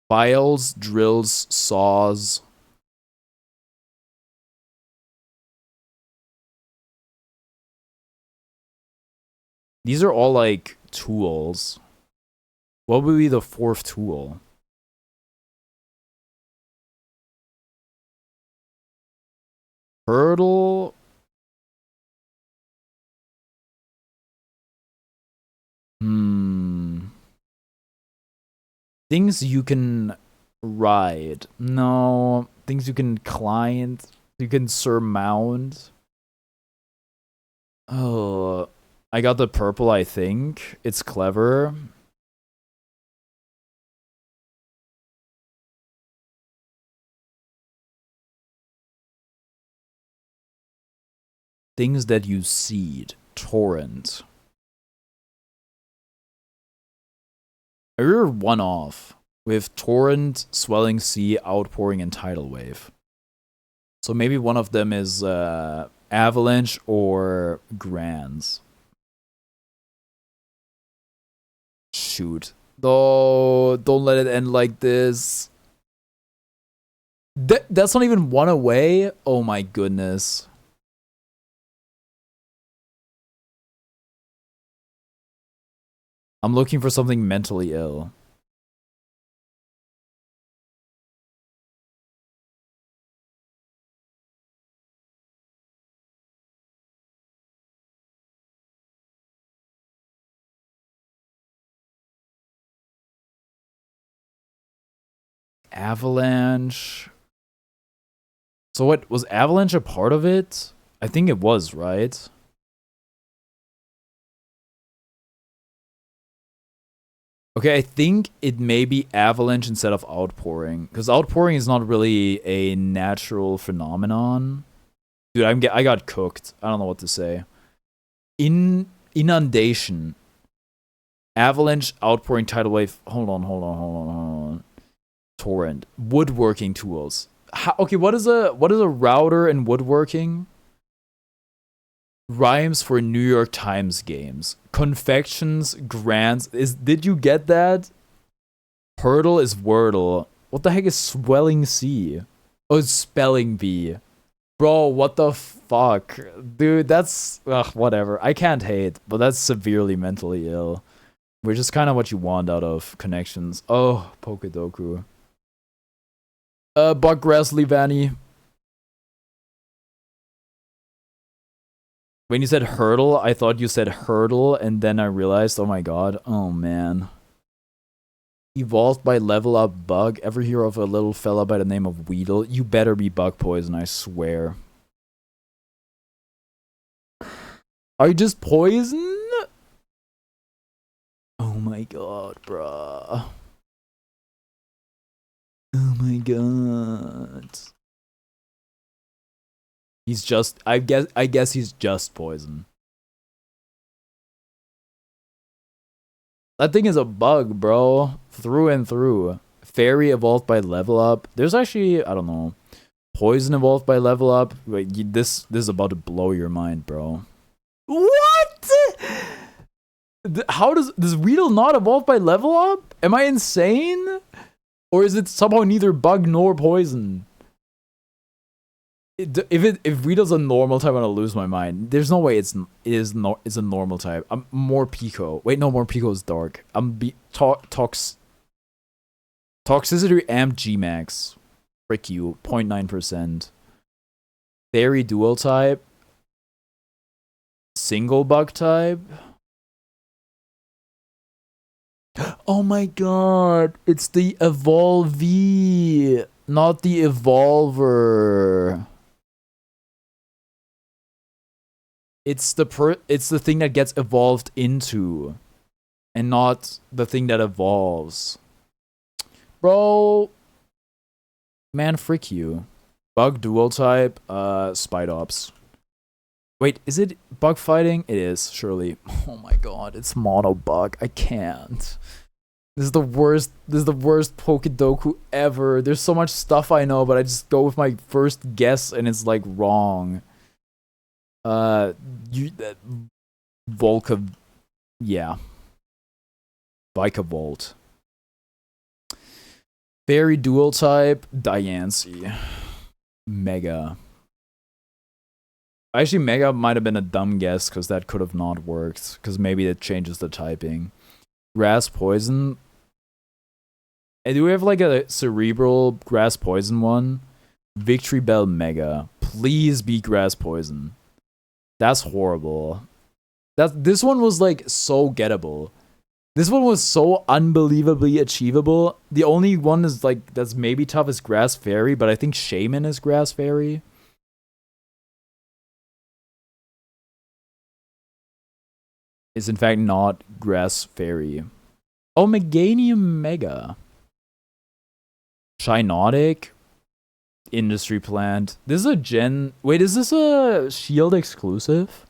Files, drills, saws. These are all like tools. What would be the fourth tool? Hurdle. Things you can ride. No. Things you can climb. You can surmount. Oh. I got the purple, I think. It's clever. Things that you seed. Torrent. I remember one off with torrent, swelling sea, outpouring, and tidal wave. So maybe one of them is avalanche or grands. Shoot. Oh, don't let it end like this. That's not even one away? Oh my goodness. I'm looking for something mentally ill. Avalanche. So what, was Avalanche a part of it? I think it was, right? Okay, I think it may be avalanche instead of outpouring, because outpouring is not really a natural phenomenon. Dude, I got cooked. I don't know what to say. Inundation, avalanche, outpouring, tidal wave. Hold on. Torrent, woodworking tools. Okay, what is a router in woodworking? Rhymes for New York Times games. Confections, grants. Did you get that? Hurdle is Wordle. What the heck is swelling sea? Oh, it's spelling bee. Bro, what the fuck? Dude, that's whatever. I can't hate, but that's severely mentally ill. Which is kind of what you want out of connections. Oh, Pokedoku. Buck Grassley Vanny. When you said hurdle, I thought you said hurdle, and then I realized, oh my god, oh man. Evolved by level up bug. Ever hear of a little fella by the name of Weedle? You better be bug poison, I swear. Are you just poison? Oh my god, bruh. Oh my god. He's just, I guess he's just poison. That thing is a bug, bro. Through and through. Fairy evolved by level up. There's actually, I don't know. Poison evolved by level up. Wait, this is about to blow your mind, bro. What? How does Weedle not evolve by level up? Am I insane? Or is it somehow neither bug nor poison? If Weedle's a normal type, I'm gonna lose my mind. There's no way it's a normal type. I'm more Pico. Wait, no, more Pico is dark. I'm toxicity amp Gmax. Frick you, 0.9%. Fairy dual type. Single bug type? Oh my god, it's the Evolvee, not the Evolver. It's the thing that gets evolved into, and not the thing that evolves. Bro, man, frick you. Bug dual type, Spidops. Wait, is it bug fighting? It is, surely. Oh my god, it's mono bug. I can't. This is the worst Pokedoku ever. There's so much stuff I know, but I just go with my first guess and it's like wrong. Volca, yeah. Vikavolt. Fairy dual type, Diancie. Mega. Actually, Mega might have been a dumb guess because that could have not worked. Because maybe it changes the typing. Grass Poison. And do we have like a cerebral Grass Poison one? Victory Bell Mega. Please be Grass Poison. That's horrible. This one was like so gettable. This one was so unbelievably achievable. The only one is like that's maybe tough is Grass Fairy, but I think Shaman is Grass Fairy. Is in fact not Grass Fairy. Oh, Meganium Mega. Shinotic. Industry Plant. This is a gen... Wait, is this a Shield exclusive?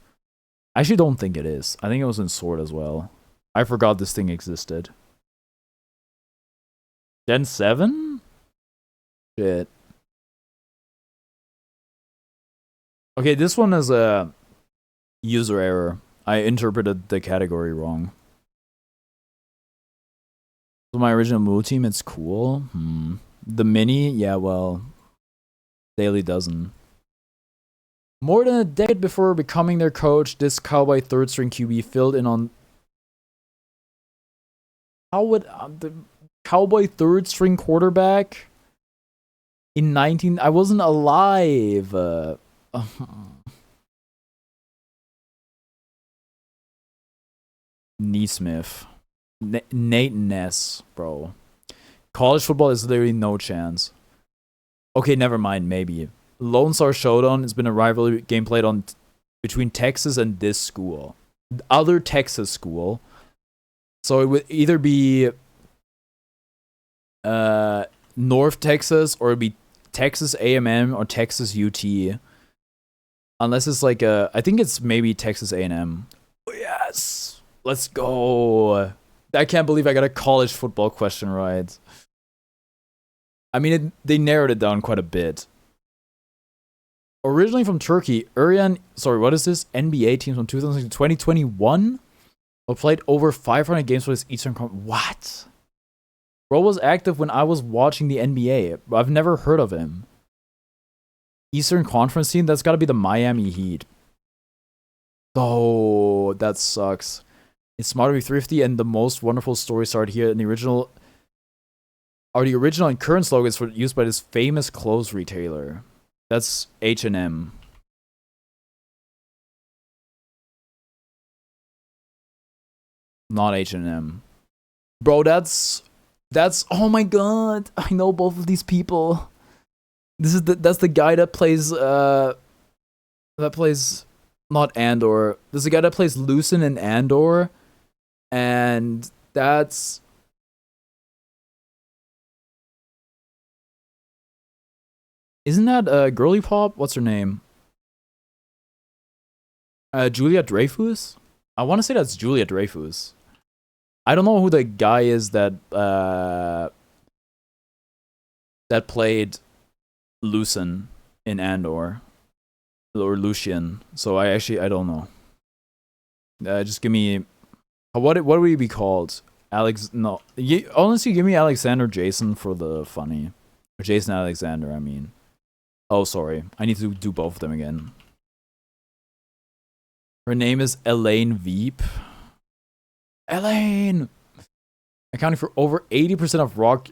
I actually don't think it is. I think it was in Sword as well. I forgot this thing existed. Gen 7? Shit. Okay, this one is a user error. I interpreted the category wrong. So my original move team, it's cool. The mini, yeah, well, Daily doesn't. More than a decade before becoming their coach, this Cowboy third string QB filled in on. How would the Cowboy third string quarterback in 19? I wasn't alive. Neesmith. Nate Ness, bro. College football is literally no chance. Okay, never mind, maybe. Lone Star Showdown has been a rivalry game played on between Texas and this school. Other Texas school. So it would either be North Texas or it'd be Texas A&M or Texas UT. Unless it's like I think it's maybe Texas A&M. Yes! Let's go! I can't believe I got a college football question right. I mean, they narrowed it down quite a bit. Originally from Turkey, what is this? NBA teams from 2021? Or played over 500 games for this Eastern Conference. What? Bro was active when I was watching the NBA. I've never heard of him. Eastern Conference team? That's gotta be the Miami Heat. Oh, that sucks. It's smart to be thrifty, and the most wonderful stories start here. And the original and current slogans for used by this famous clothes retailer. That's H&M. Not H&M. Bro, that's oh my god. I know both of these people. That's the guy that plays not Andor. There's a guy that plays Lucen in Andor. And that's isn't that Girly Pop? What's her name? Julia Dreyfus? I want to say that's Julia Dreyfus. I don't know who the guy is that played Lucen in Andor. Or Lucian. So I don't know. Just give me what would he be called? No. Honestly, give me Alexander Jason for the funny. Or Jason Alexander, I mean. Oh, sorry. I need to do both of them again. Her name is Elaine Veep. Elaine! Accounting for over 80% of rock.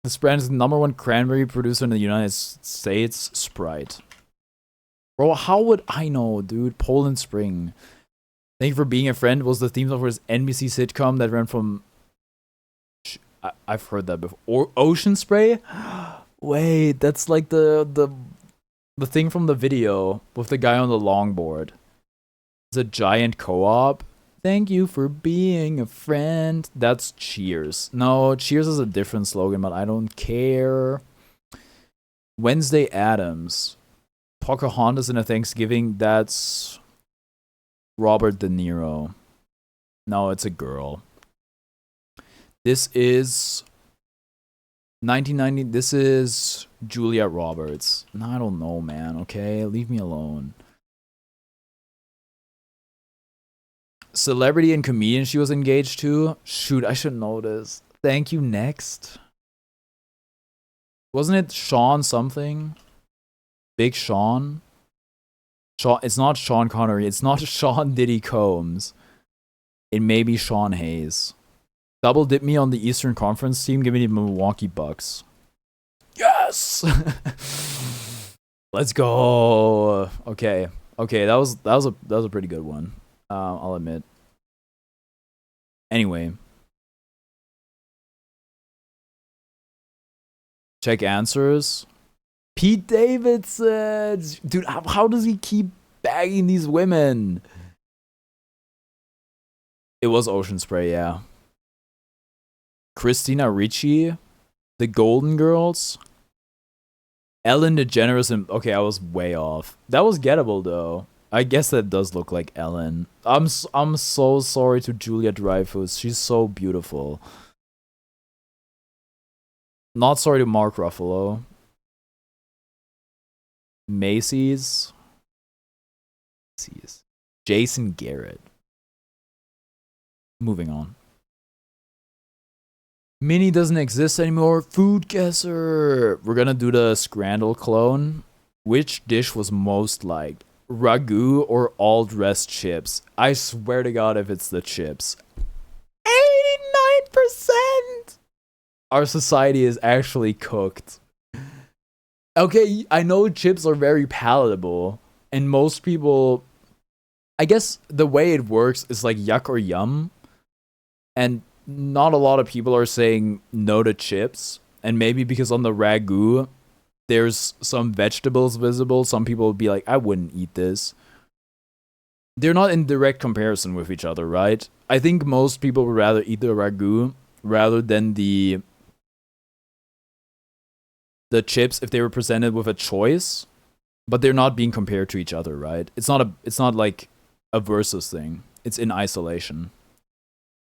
This brand is the #1 cranberry producer in the United States, Sprite. Bro, how would I know, dude? Poland Spring. Thank you for being a friend was the theme song for his NBC sitcom that ran from. I've heard that before. Or Ocean Spray. Wait, that's like the thing from the video with the guy on the longboard. It's a giant co-op. Thank you for being a friend. That's Cheers. No, Cheers is a different slogan, but I don't care. Wednesday Addams. Pocahontas in a Thanksgiving. That's Robert De Niro. No, it's a girl. This is 1990. This is Julia Roberts. No, I don't know, man. Okay, leave me alone. Celebrity and comedian she was engaged to. Shoot, I should know this. Thank you. Next. Wasn't it Sean something? Big Sean? Sean. It's not Sean Connery. It's not Sean Diddy Combs. It may be Sean Hayes. Double dip me on the Eastern Conference team. Give me the Milwaukee Bucks. Yes. Let's go. Okay. That was a pretty good one. I'll admit. Anyway. Check answers. Pete Davidson. Dude, how does he keep bagging these women? It was Ocean Spray, yeah. Christina Ricci. The Golden Girls. Ellen DeGeneres. And okay, I was way off. That was gettable, though. I guess that does look like Ellen. I'm so sorry to Julia Dreyfus. She's so beautiful. Not sorry to Mark Ruffalo. Macy's. Jason Garrett. Moving on. Minnie doesn't exist anymore. Food guesser. We're gonna do the Scrandle clone. Which dish was most liked? Ragu or all dressed chips? I swear to God if it's the chips. 89%! Our society is actually cooked. Okay, I know chips are very palatable, and most people, I guess the way it works is like yuck or yum, and not a lot of people are saying no to chips, and maybe because on the ragu, there's some vegetables visible, some people would be like, I wouldn't eat this. They're not in direct comparison with each other, right? I think most people would rather eat the ragu rather than the chips if they were presented with a choice, but they're not being compared to each other, right? It's not like a versus thing. It's in isolation.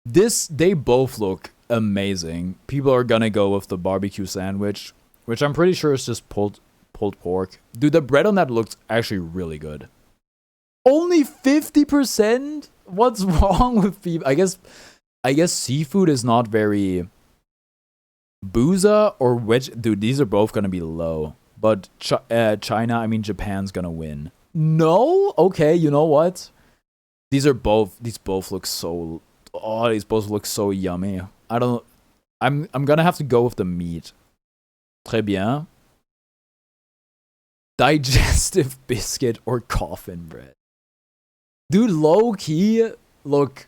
They both look amazing. People are gonna go with the barbecue sandwich, which I'm pretty sure is just pulled pork. Dude, the bread on that looks actually really good. Only 50%? What's wrong with people? I guess seafood is not very booza or veg. Dude, these are both gonna be low. But Japan's gonna win. No? Okay, you know what? These both look so. Oh, these both look so yummy. I'm gonna have to go with the meat. Très bien. Digestive biscuit or coffin bread. Dude, low key, look,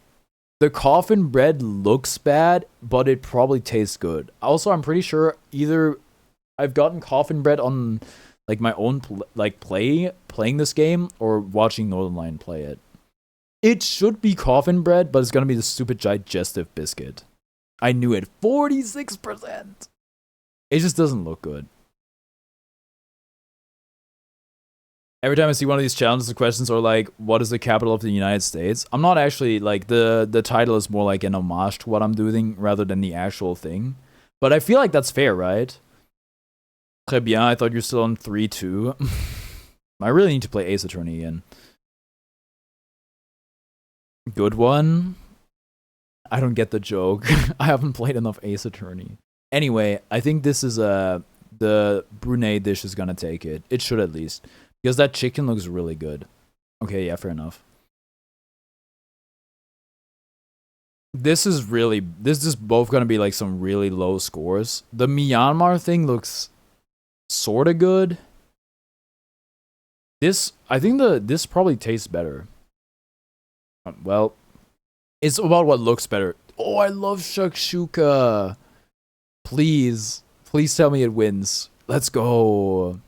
the coffin bread looks bad, but it probably tastes good. Also, I'm pretty sure either I've gotten coffin bread on like my own playing this game or watching Northern Lion play it. It should be coffin bread, but it's gonna be the stupid digestive biscuit. I knew it. 46%. It just doesn't look good. Every time I see one of these challenges, the questions are like, what is the capital of the United States? I'm not actually, like, the title is more like an homage to what I'm doing rather than the actual thing. But I feel like that's fair, right? Très bien, I thought you're still on 3-2. I really need to play Ace Attorney again. Good one. I don't get the joke. I haven't played enough Ace Attorney. Anyway, I think this is the Brunei dish is gonna take it. It should at least. Because that chicken looks really good. Okay, yeah, fair enough. This is both gonna be like some really low scores. The Myanmar thing looks sorta good. I think this probably tastes better. Well, it's about what looks better. Oh, I love shakshuka. Please, please tell me it wins. Let's go.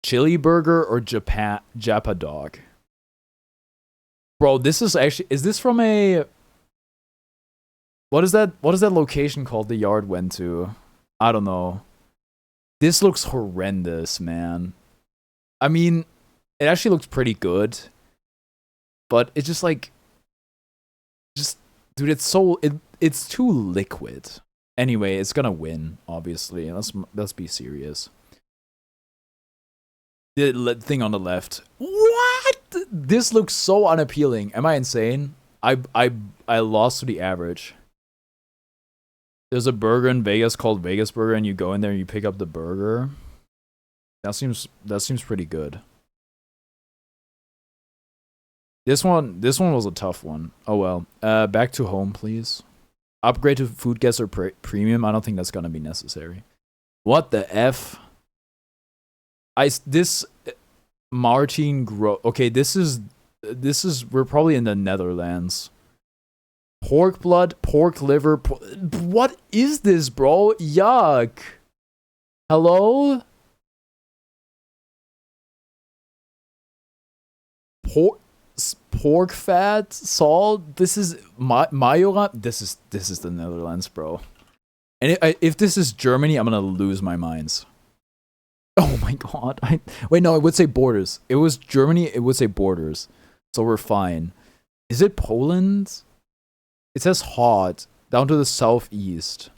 Chili burger or Japa dog? Bro, this is actually, is this from a, what is that location called the yard went to? I don't know. This looks horrendous, man. I mean, it actually looks pretty good, but it's just like, dude, it's too liquid. Anyway, it's gonna win, obviously. Let's be serious. The thing on the left. What? This looks so unappealing. Am I insane? I lost to the average. There's a burger in Vegas called Vegas Burger, and you go in there and you pick up the burger. That seems pretty good. This one was a tough one. Oh well. Back to home, please. Upgrade to food guest or premium. I don't think that's gonna be necessary. What the f? This Martin Gro. Okay, this is we're probably in the Netherlands. Pork blood, pork liver. What is this, bro? Yuck. Hello? Pork fat, salt. This is mayo. This is the Netherlands, bro. And if this is Germany, I'm gonna lose my minds. Oh my god. Wait, no, it would say borders. It was Germany, it would say borders. So we're fine. Is it Poland? It says hot, down to the southeast.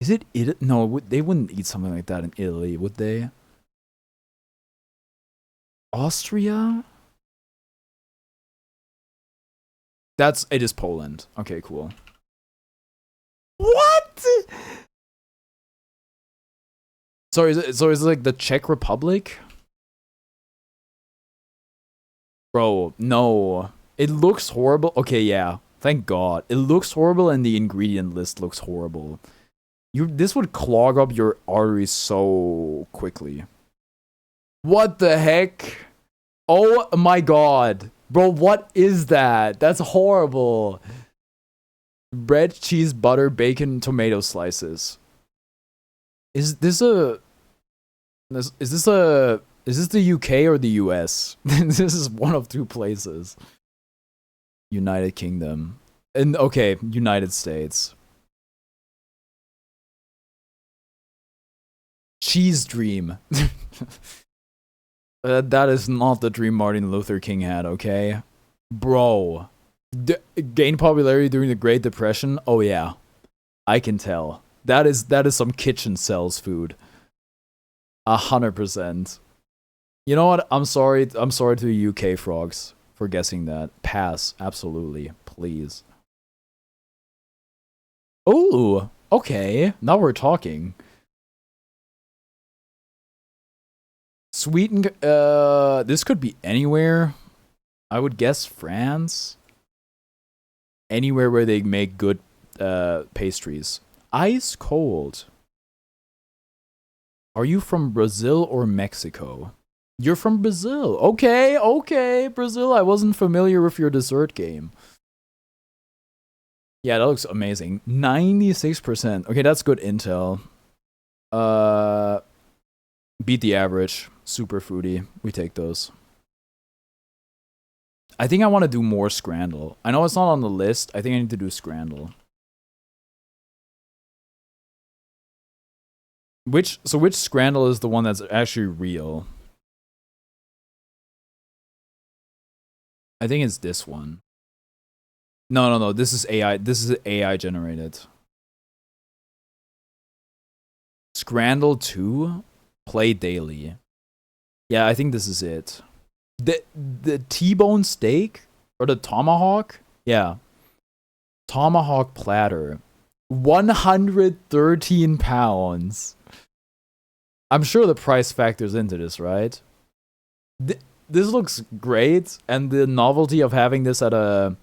Is it Italy? No, they wouldn't eat something like that in Italy, would they? Austria? It is Poland. Okay, cool. What? So is it like the Czech Republic? Bro, no. It looks horrible. Okay, yeah. Thank God. It looks horrible and the ingredient list looks horrible. This would clog up your arteries so quickly. What the heck? Oh my God. Bro, what is that? That's horrible. Bread, cheese, butter, bacon, tomato slices. Is this the UK or the US? This is one of two places. United Kingdom. And okay, United States. Cheese dream. That is not the dream Martin Luther King had, okay? Bro. Gained popularity during the Great Depression? Oh yeah. I can tell. That is some kitchen cells food. 100%. You know what? I'm sorry to the UK frogs for guessing that. Pass. Absolutely. Please. Oh, okay. Now we're talking. Sweetened, this could be anywhere. I would guess France. Anywhere where they make good pastries. Ice cold. Are you from Brazil or Mexico? You're from Brazil. Okay, Brazil. I wasn't familiar with your dessert game. Yeah, that looks amazing. 96%. Okay, that's good intel. Beat the average. Super foodie. We take those. I think I want to do more Scrandle. I know it's not on the list. I think I need to do Scrandle. Which Scrandle is the one that's actually real? I think it's this one. No. This is AI. This is AI generated. Scrandle 2? Play daily. Yeah, I think this is it. The T-bone steak? Or the tomahawk? Yeah. Tomahawk platter. 113 pounds. I'm sure the price factors into this, right? This looks great, and the novelty of having this at a...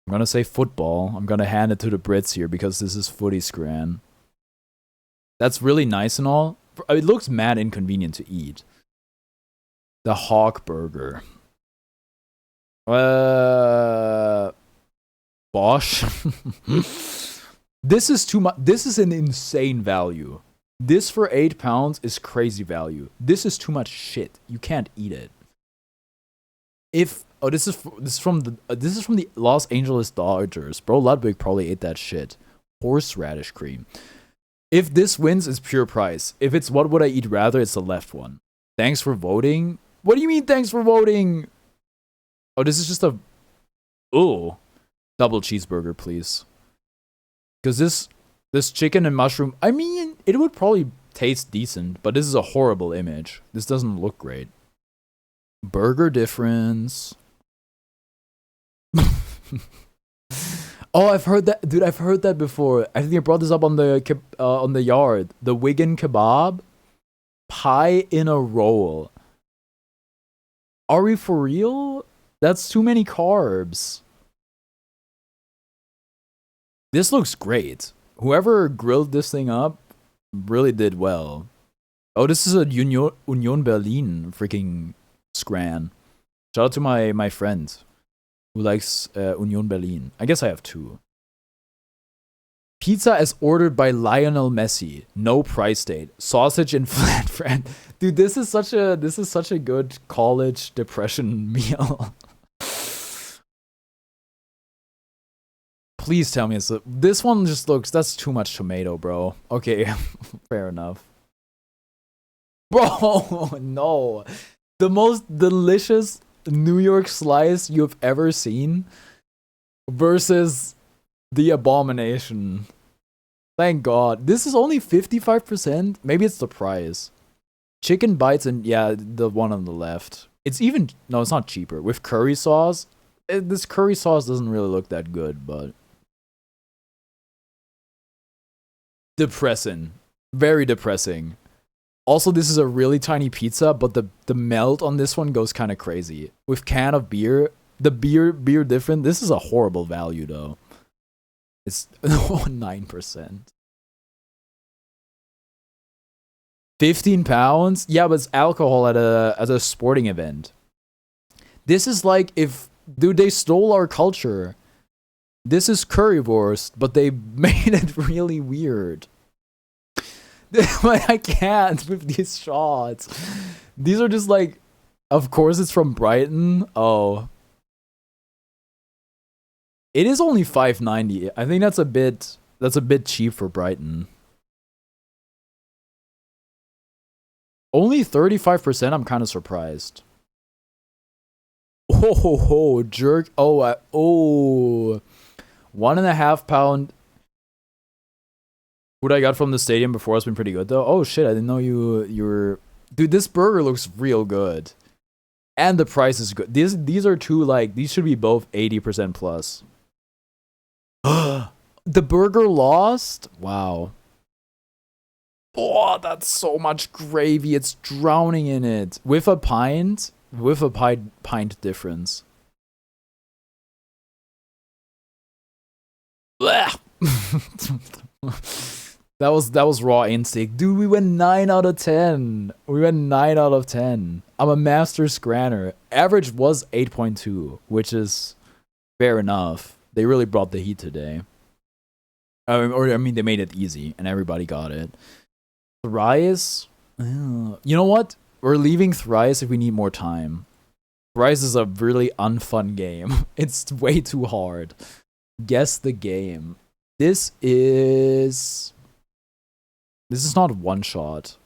I'm gonna say football. I'm gonna hand it to the Brits here because this is footy scran. That's really nice and all. It looks mad inconvenient to eat. The Hawk Burger. Uh, Bosch. This is too much. This is an insane value. This for £8 is crazy value. This is too much shit. You can't eat it. If this is from the Los Angeles Dodgers. Bro, Ludwig probably ate that shit. Horseradish cream. If this wins, it's pure price. If it's what would I eat rather, it's the left one. Thanks for voting. What do you mean thanks for voting? Oh, this is just a double cheeseburger, please. Because this chicken and mushroom, I mean, it would probably taste decent, but this is a horrible image. This doesn't look great. Burger difference. Oh, I've heard that, dude. I've heard that before. I think I brought this up on the yard. The Wigan kebab, pie in a roll. Are we for real? That's too many carbs. This looks great. Whoever grilled this thing up really did well. Oh, this is a Union Berlin freaking scran. Shout out to my friend who likes Union Berlin. I guess I have two. Pizza as ordered by Lionel Messi. No price date. Sausage and flatbread. Dude, this is such a good college depression meal. Please tell me it's this one just looks, that's too much tomato, bro. Okay, fair enough. Bro, no. The most delicious New York slice you've ever seen versus the abomination. Thank God. This is only 55%. Maybe it's the price. Chicken bites and yeah, the one on the left. It's even, no, it's not cheaper. With curry sauce. This curry sauce doesn't really look that good, but depressing. Very depressing. Also, this is a really tiny pizza, but the melt on this one goes kind of crazy. With can of beer, the beer different. This is a horrible value though. It's 9%. £15? Yeah, but it's alcohol at a sporting event. This is like if, dude, they stole our culture. This is currywurst, but they made it really weird. But I can't with these shots. These are just like, of course it's from Brighton. Oh. It is only $5.90. I think that's a bit cheap for Brighton. Only 35%, I'm kind of surprised. Oh, jerk. Oh, 1.5 pound. What I got from the stadium before has been pretty good though. Oh shit, I didn't know you were. Dude, this burger looks real good. And the price is good. These are two, like, these should be both 80% plus. The burger lost? Wow. Oh, that's so much gravy. It's drowning in it. With a pint difference. That was raw instinct. Dude, we went 9 out of 10. We went 9 out of 10. I'm a master scranner. Average was 8.2, which is fair enough. They really brought the heat today. I mean, they made it easy, and everybody got it. Thrice? You know what? We're leaving Thrice if we need more time. Thrice is a really unfun game. It's way too hard. Guess the game. This is not one shot.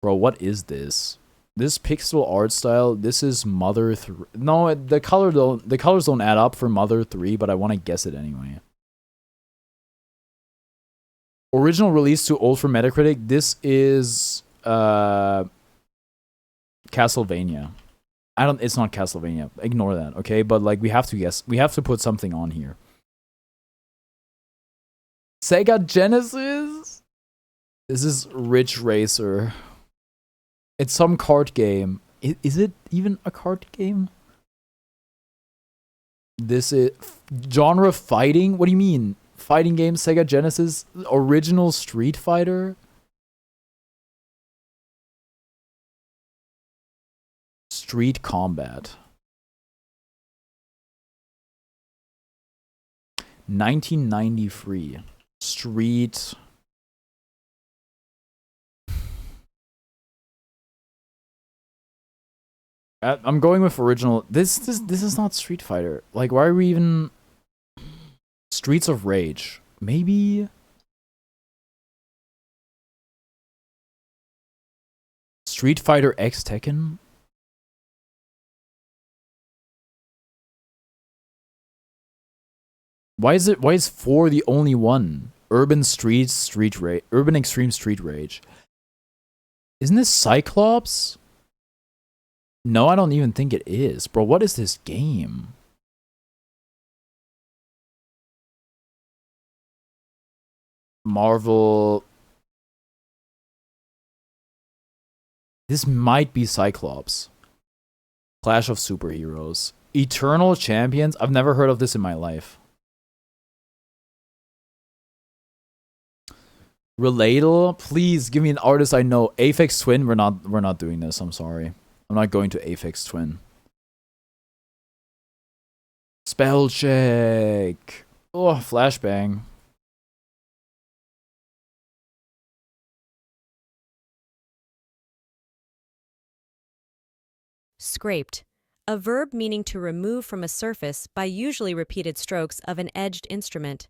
Bro, what is this? This pixel art style, this is Mother 3. No, the colors don't add up for Mother 3, but I want to guess it anyway. Original release too old for Metacritic. This is Castlevania. It's not Castlevania. Ignore that, okay? But like we have to guess. We have to put something on here. Sega Genesis? This is Ridge Racer. It's some card game. Is it even a card game? This is genre fighting? What do you mean? Fighting game, Sega Genesis, original Street Fighter? Street combat. 1993. Street. I'm going with original. This is not Street Fighter. Like, why are we even... Streets of Rage. Maybe... Street Fighter X Tekken? Why is 4 the only one? Urban Extreme Street Rage. Isn't this Cyclops? No, I don't even think it is. Bro, what is this game? Marvel. This might be Cyclops. Clash of Superheroes. Eternal Champions? I've never heard of this in my life. Reladle? Please give me an artist I know. Aphex Twin? We're not doing this. I'm sorry. I'm not going to Aphex Twin. Spell check. Oh, flashbang. Scraped. A verb meaning to remove from a surface by usually repeated strokes of an edged instrument.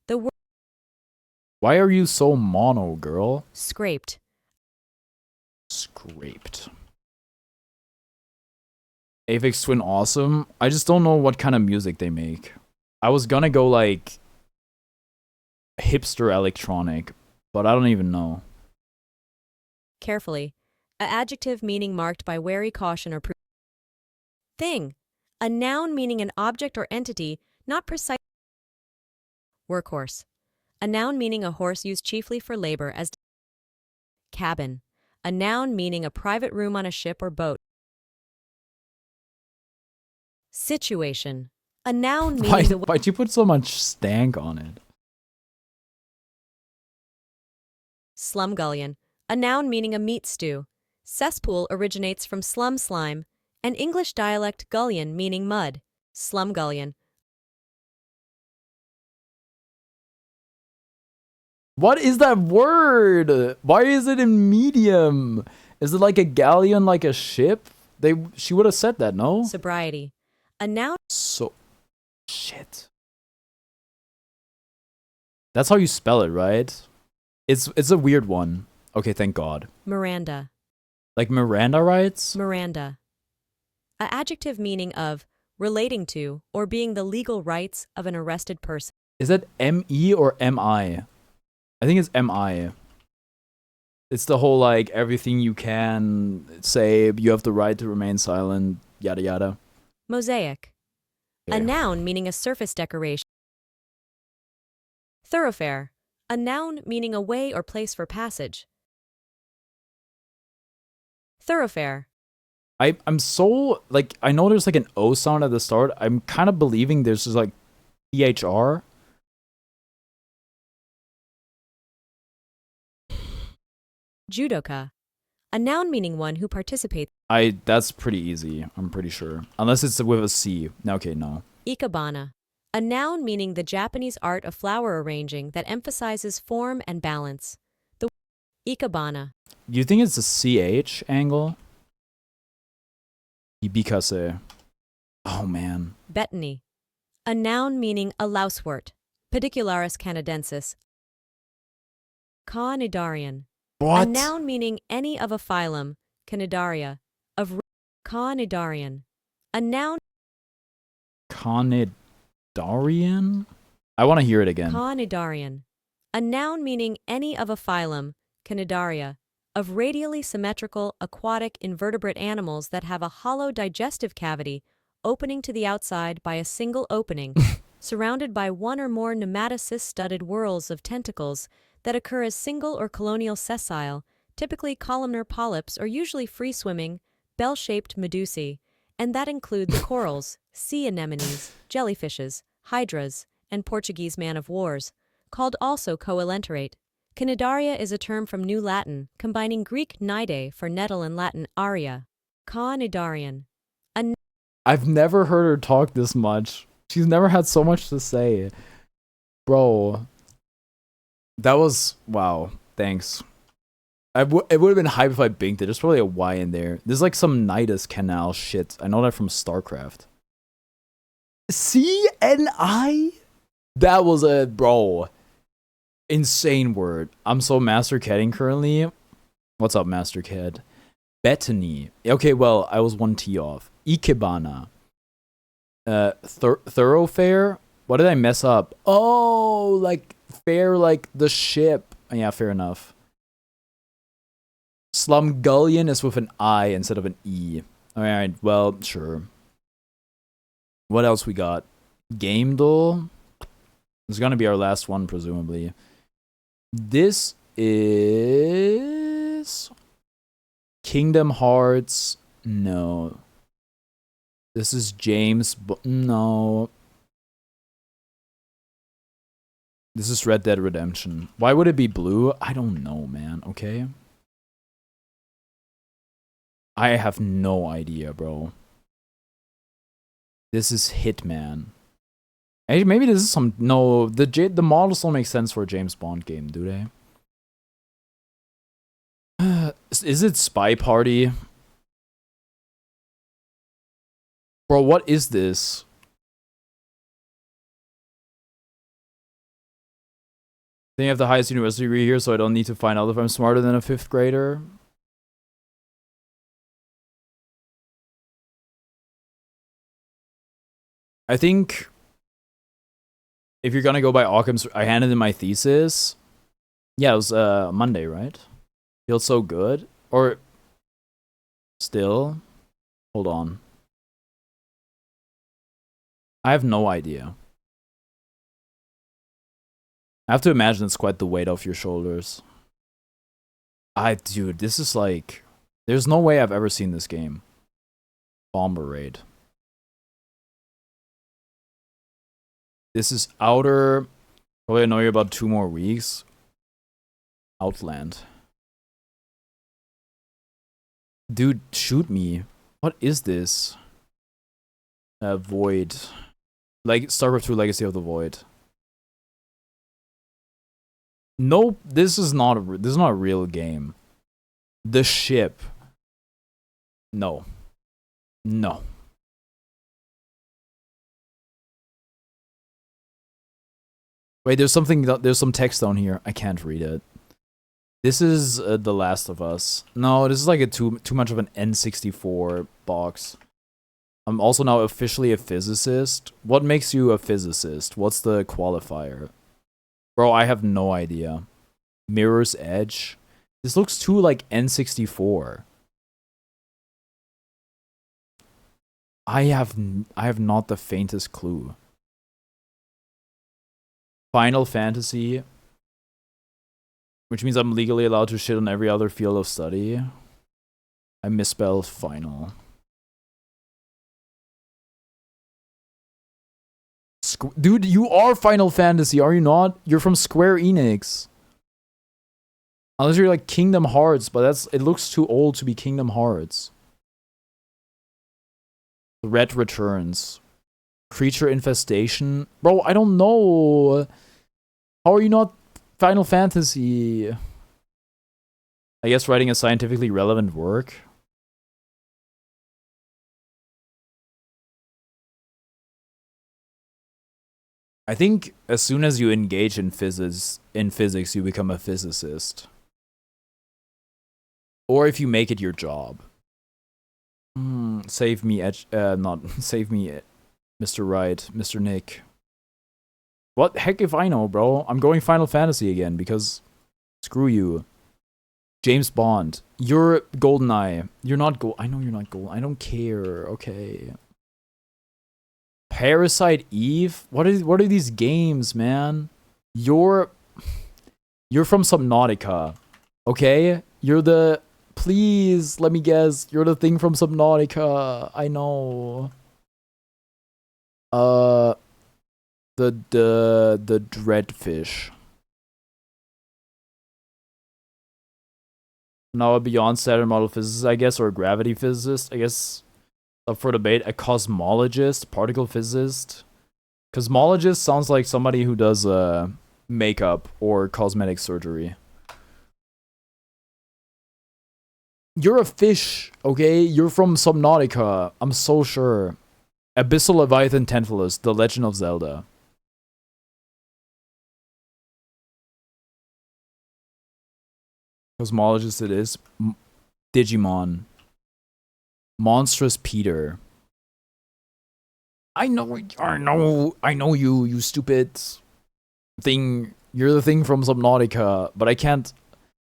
The word Why are you so mono, girl? scraped. Scraped. Aphex Twin awesome. I just don't know what kind of music they make. I was gonna go like hipster electronic, but I don't even know. Carefully. A adjective meaning marked by wary caution or thing. A noun meaning an object or entity, not precise. Workhorse. A noun meaning a horse used chiefly for labor as cabin. A noun meaning a private room on a ship or boat. Situation. A noun meaning Why'd you put so much stank on it? Slumgullion. A noun meaning a meat stew. Cesspool originates from slum slime, an English dialect gullion meaning mud. Slumgullion. What is that word? Why is it in medium? Is it like a galleon, like a ship? She would have said that, no? Sobriety. A noun. So, shit. That's how you spell it, right? It's a weird one. Okay, thank God. Miranda. Like Miranda rights? Miranda. A adjective meaning of, relating to, or being the legal rights of an arrested person. Is that M-E or M-I? I think it's M-I. It's the whole, like, everything you can say, you have the right to remain silent, yada yada. Mosaic. Okay. A noun meaning a surface decoration. Thoroughfare. A noun meaning a way or place for passage. Thoroughfare. I'm so, like, I know there's like an O sound at the start. I'm kind of believing there's just like THR. Judoka. A noun meaning one who participates. That's pretty easy, I'm pretty sure. Unless it's with a C. Okay, no. Ikebana. A noun meaning the Japanese art of flower arranging that emphasizes form and balance. The Ikebana. Do you think it's a CH angle? Ibikase. Oh man. Betony. A noun meaning a lousewort. Pedicularis canadensis. Conidarian. What? A noun meaning any of a phylum, Canidaria, of Conidarian. A noun. Conidarian? I want to hear it again. Conidarian. A noun meaning any of a phylum, Canidaria, of radially symmetrical aquatic invertebrate animals that have a hollow digestive cavity opening to the outside by a single opening, surrounded by one or more nematocyst-studded whorls of tentacles that occur as single or colonial sessile, typically columnar polyps or usually free-swimming, bell-shaped medusae, and that include the corals, sea anemones, jellyfishes, hydras, and Portuguese man-of-wars, called also coelenterate. Cnidaria is a term from New Latin, combining Greek nide for nettle and Latin aria. Carnidarian. A I've never heard her talk this much. She's never had so much to say. Bro, that was wow. Thanks. It would have been hype if I binked it. There's probably a Y in there. There's like some Nidus Canal shit. I know that from StarCraft. CNI? That was a bro. Insane word. I'm so Master Cadding currently. What's up, Master Cad? Bethany. Okay, well, I was one T off. Ikebana. Thoroughfare? What did I mess up? Oh, like fair, like the ship. Yeah, fair enough. Slumgullion is with an I instead of an E. Alright, well, sure. What else we got? Gameduel? This is gonna be our last one, presumably. This is Kingdom Hearts. No. This is James. No. This is Red Dead Redemption. Why would it be blue? I don't know, man. Okay. I have no idea, bro. This is Hitman. Hey, maybe this is some. No, the models don't make sense for a James Bond game, do they? Is it Spy Party? Bro, what is this? I think I have the highest university degree here, so I don't need to find out if I'm smarter than a 5th grader. I think if you're gonna go by Occam's, I handed in my thesis. Yeah, it was Monday, right? Feels so good. Or still, hold on. I have no idea. I have to imagine it's quite the weight off your shoulders. Dude, this is like, there's no way I've ever seen this game. Bomber Raid. This is Outer. Probably annoy you about 2 more weeks. Outland. Dude, shoot me. What is this? Void. Like StarCraft 2 Legacy of the Void. Nope, this is not a real game. The ship. No. No. Wait, there's some text down here. I can't read it. This is The Last of Us. No, this is like a too much of an N64 box. I'm also now officially a physicist. What makes you a physicist? What's the qualifier? Bro, I have no idea. Mirror's Edge. This looks too like N64. I have not the faintest clue. Final Fantasy, which means I'm legally allowed to shit on every other field of study. I misspelled final. Dude, you are Final Fantasy, are you not? You're from Square Enix. Unless you're like Kingdom Hearts, but it looks too old to be Kingdom Hearts. Red Returns. Creature Infestation. Bro, I don't know. How are you not Final Fantasy? I guess writing a scientifically relevant work. I think as soon as you engage in physics, you become a physicist. Or if you make it your job. Save me, save me, Mr. Wright, Mr. Nick. What heck if I know, bro? I'm going Final Fantasy again because screw you. James Bond. You're GoldenEye. You're not Gold. I know you're not Gold. I don't care. Okay. Parasite Eve? What are these games, man? You're from Subnautica. Okay? You're the please let me guess. You're the thing from Subnautica. I know. The Dreadfish. Now a beyond Saturn model physicist, I guess, or a gravity physicist, I guess. Up for debate. A cosmologist, particle physicist. Cosmologist sounds like somebody who does makeup or cosmetic surgery. You're a fish, okay? You're from Subnautica. I'm so sure. Abyssal Leviathan Tenthalus, The Legend of Zelda. Cosmologist it is. Digimon. Monstrous Peter. I know you, you stupid thing. You're the thing from Subnautica, but I can't.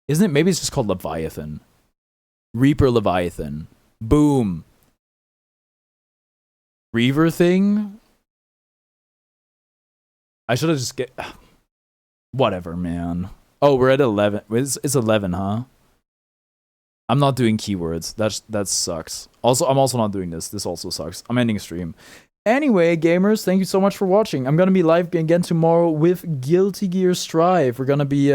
Isn't it? Maybe it's just called Leviathan. Reaper Leviathan. Boom. Reaver thing? I should have just get. Whatever, man. Oh, we're at 11. It's 11, huh? I'm not doing keywords. That sucks. Also, I'm also not doing this. This also sucks. I'm ending stream. Anyway, gamers, thank you so much for watching. I'm gonna be live again tomorrow with Guilty Gear Strive. We're gonna be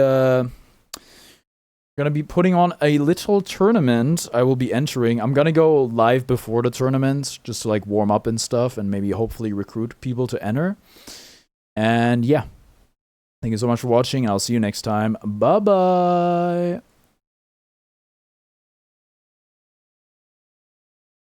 putting on a little tournament. I will be entering. I'm gonna go live before the tournament just to like warm up and stuff, and maybe hopefully recruit people to enter. And yeah, thank you so much for watching. I'll see you next time. Bye bye.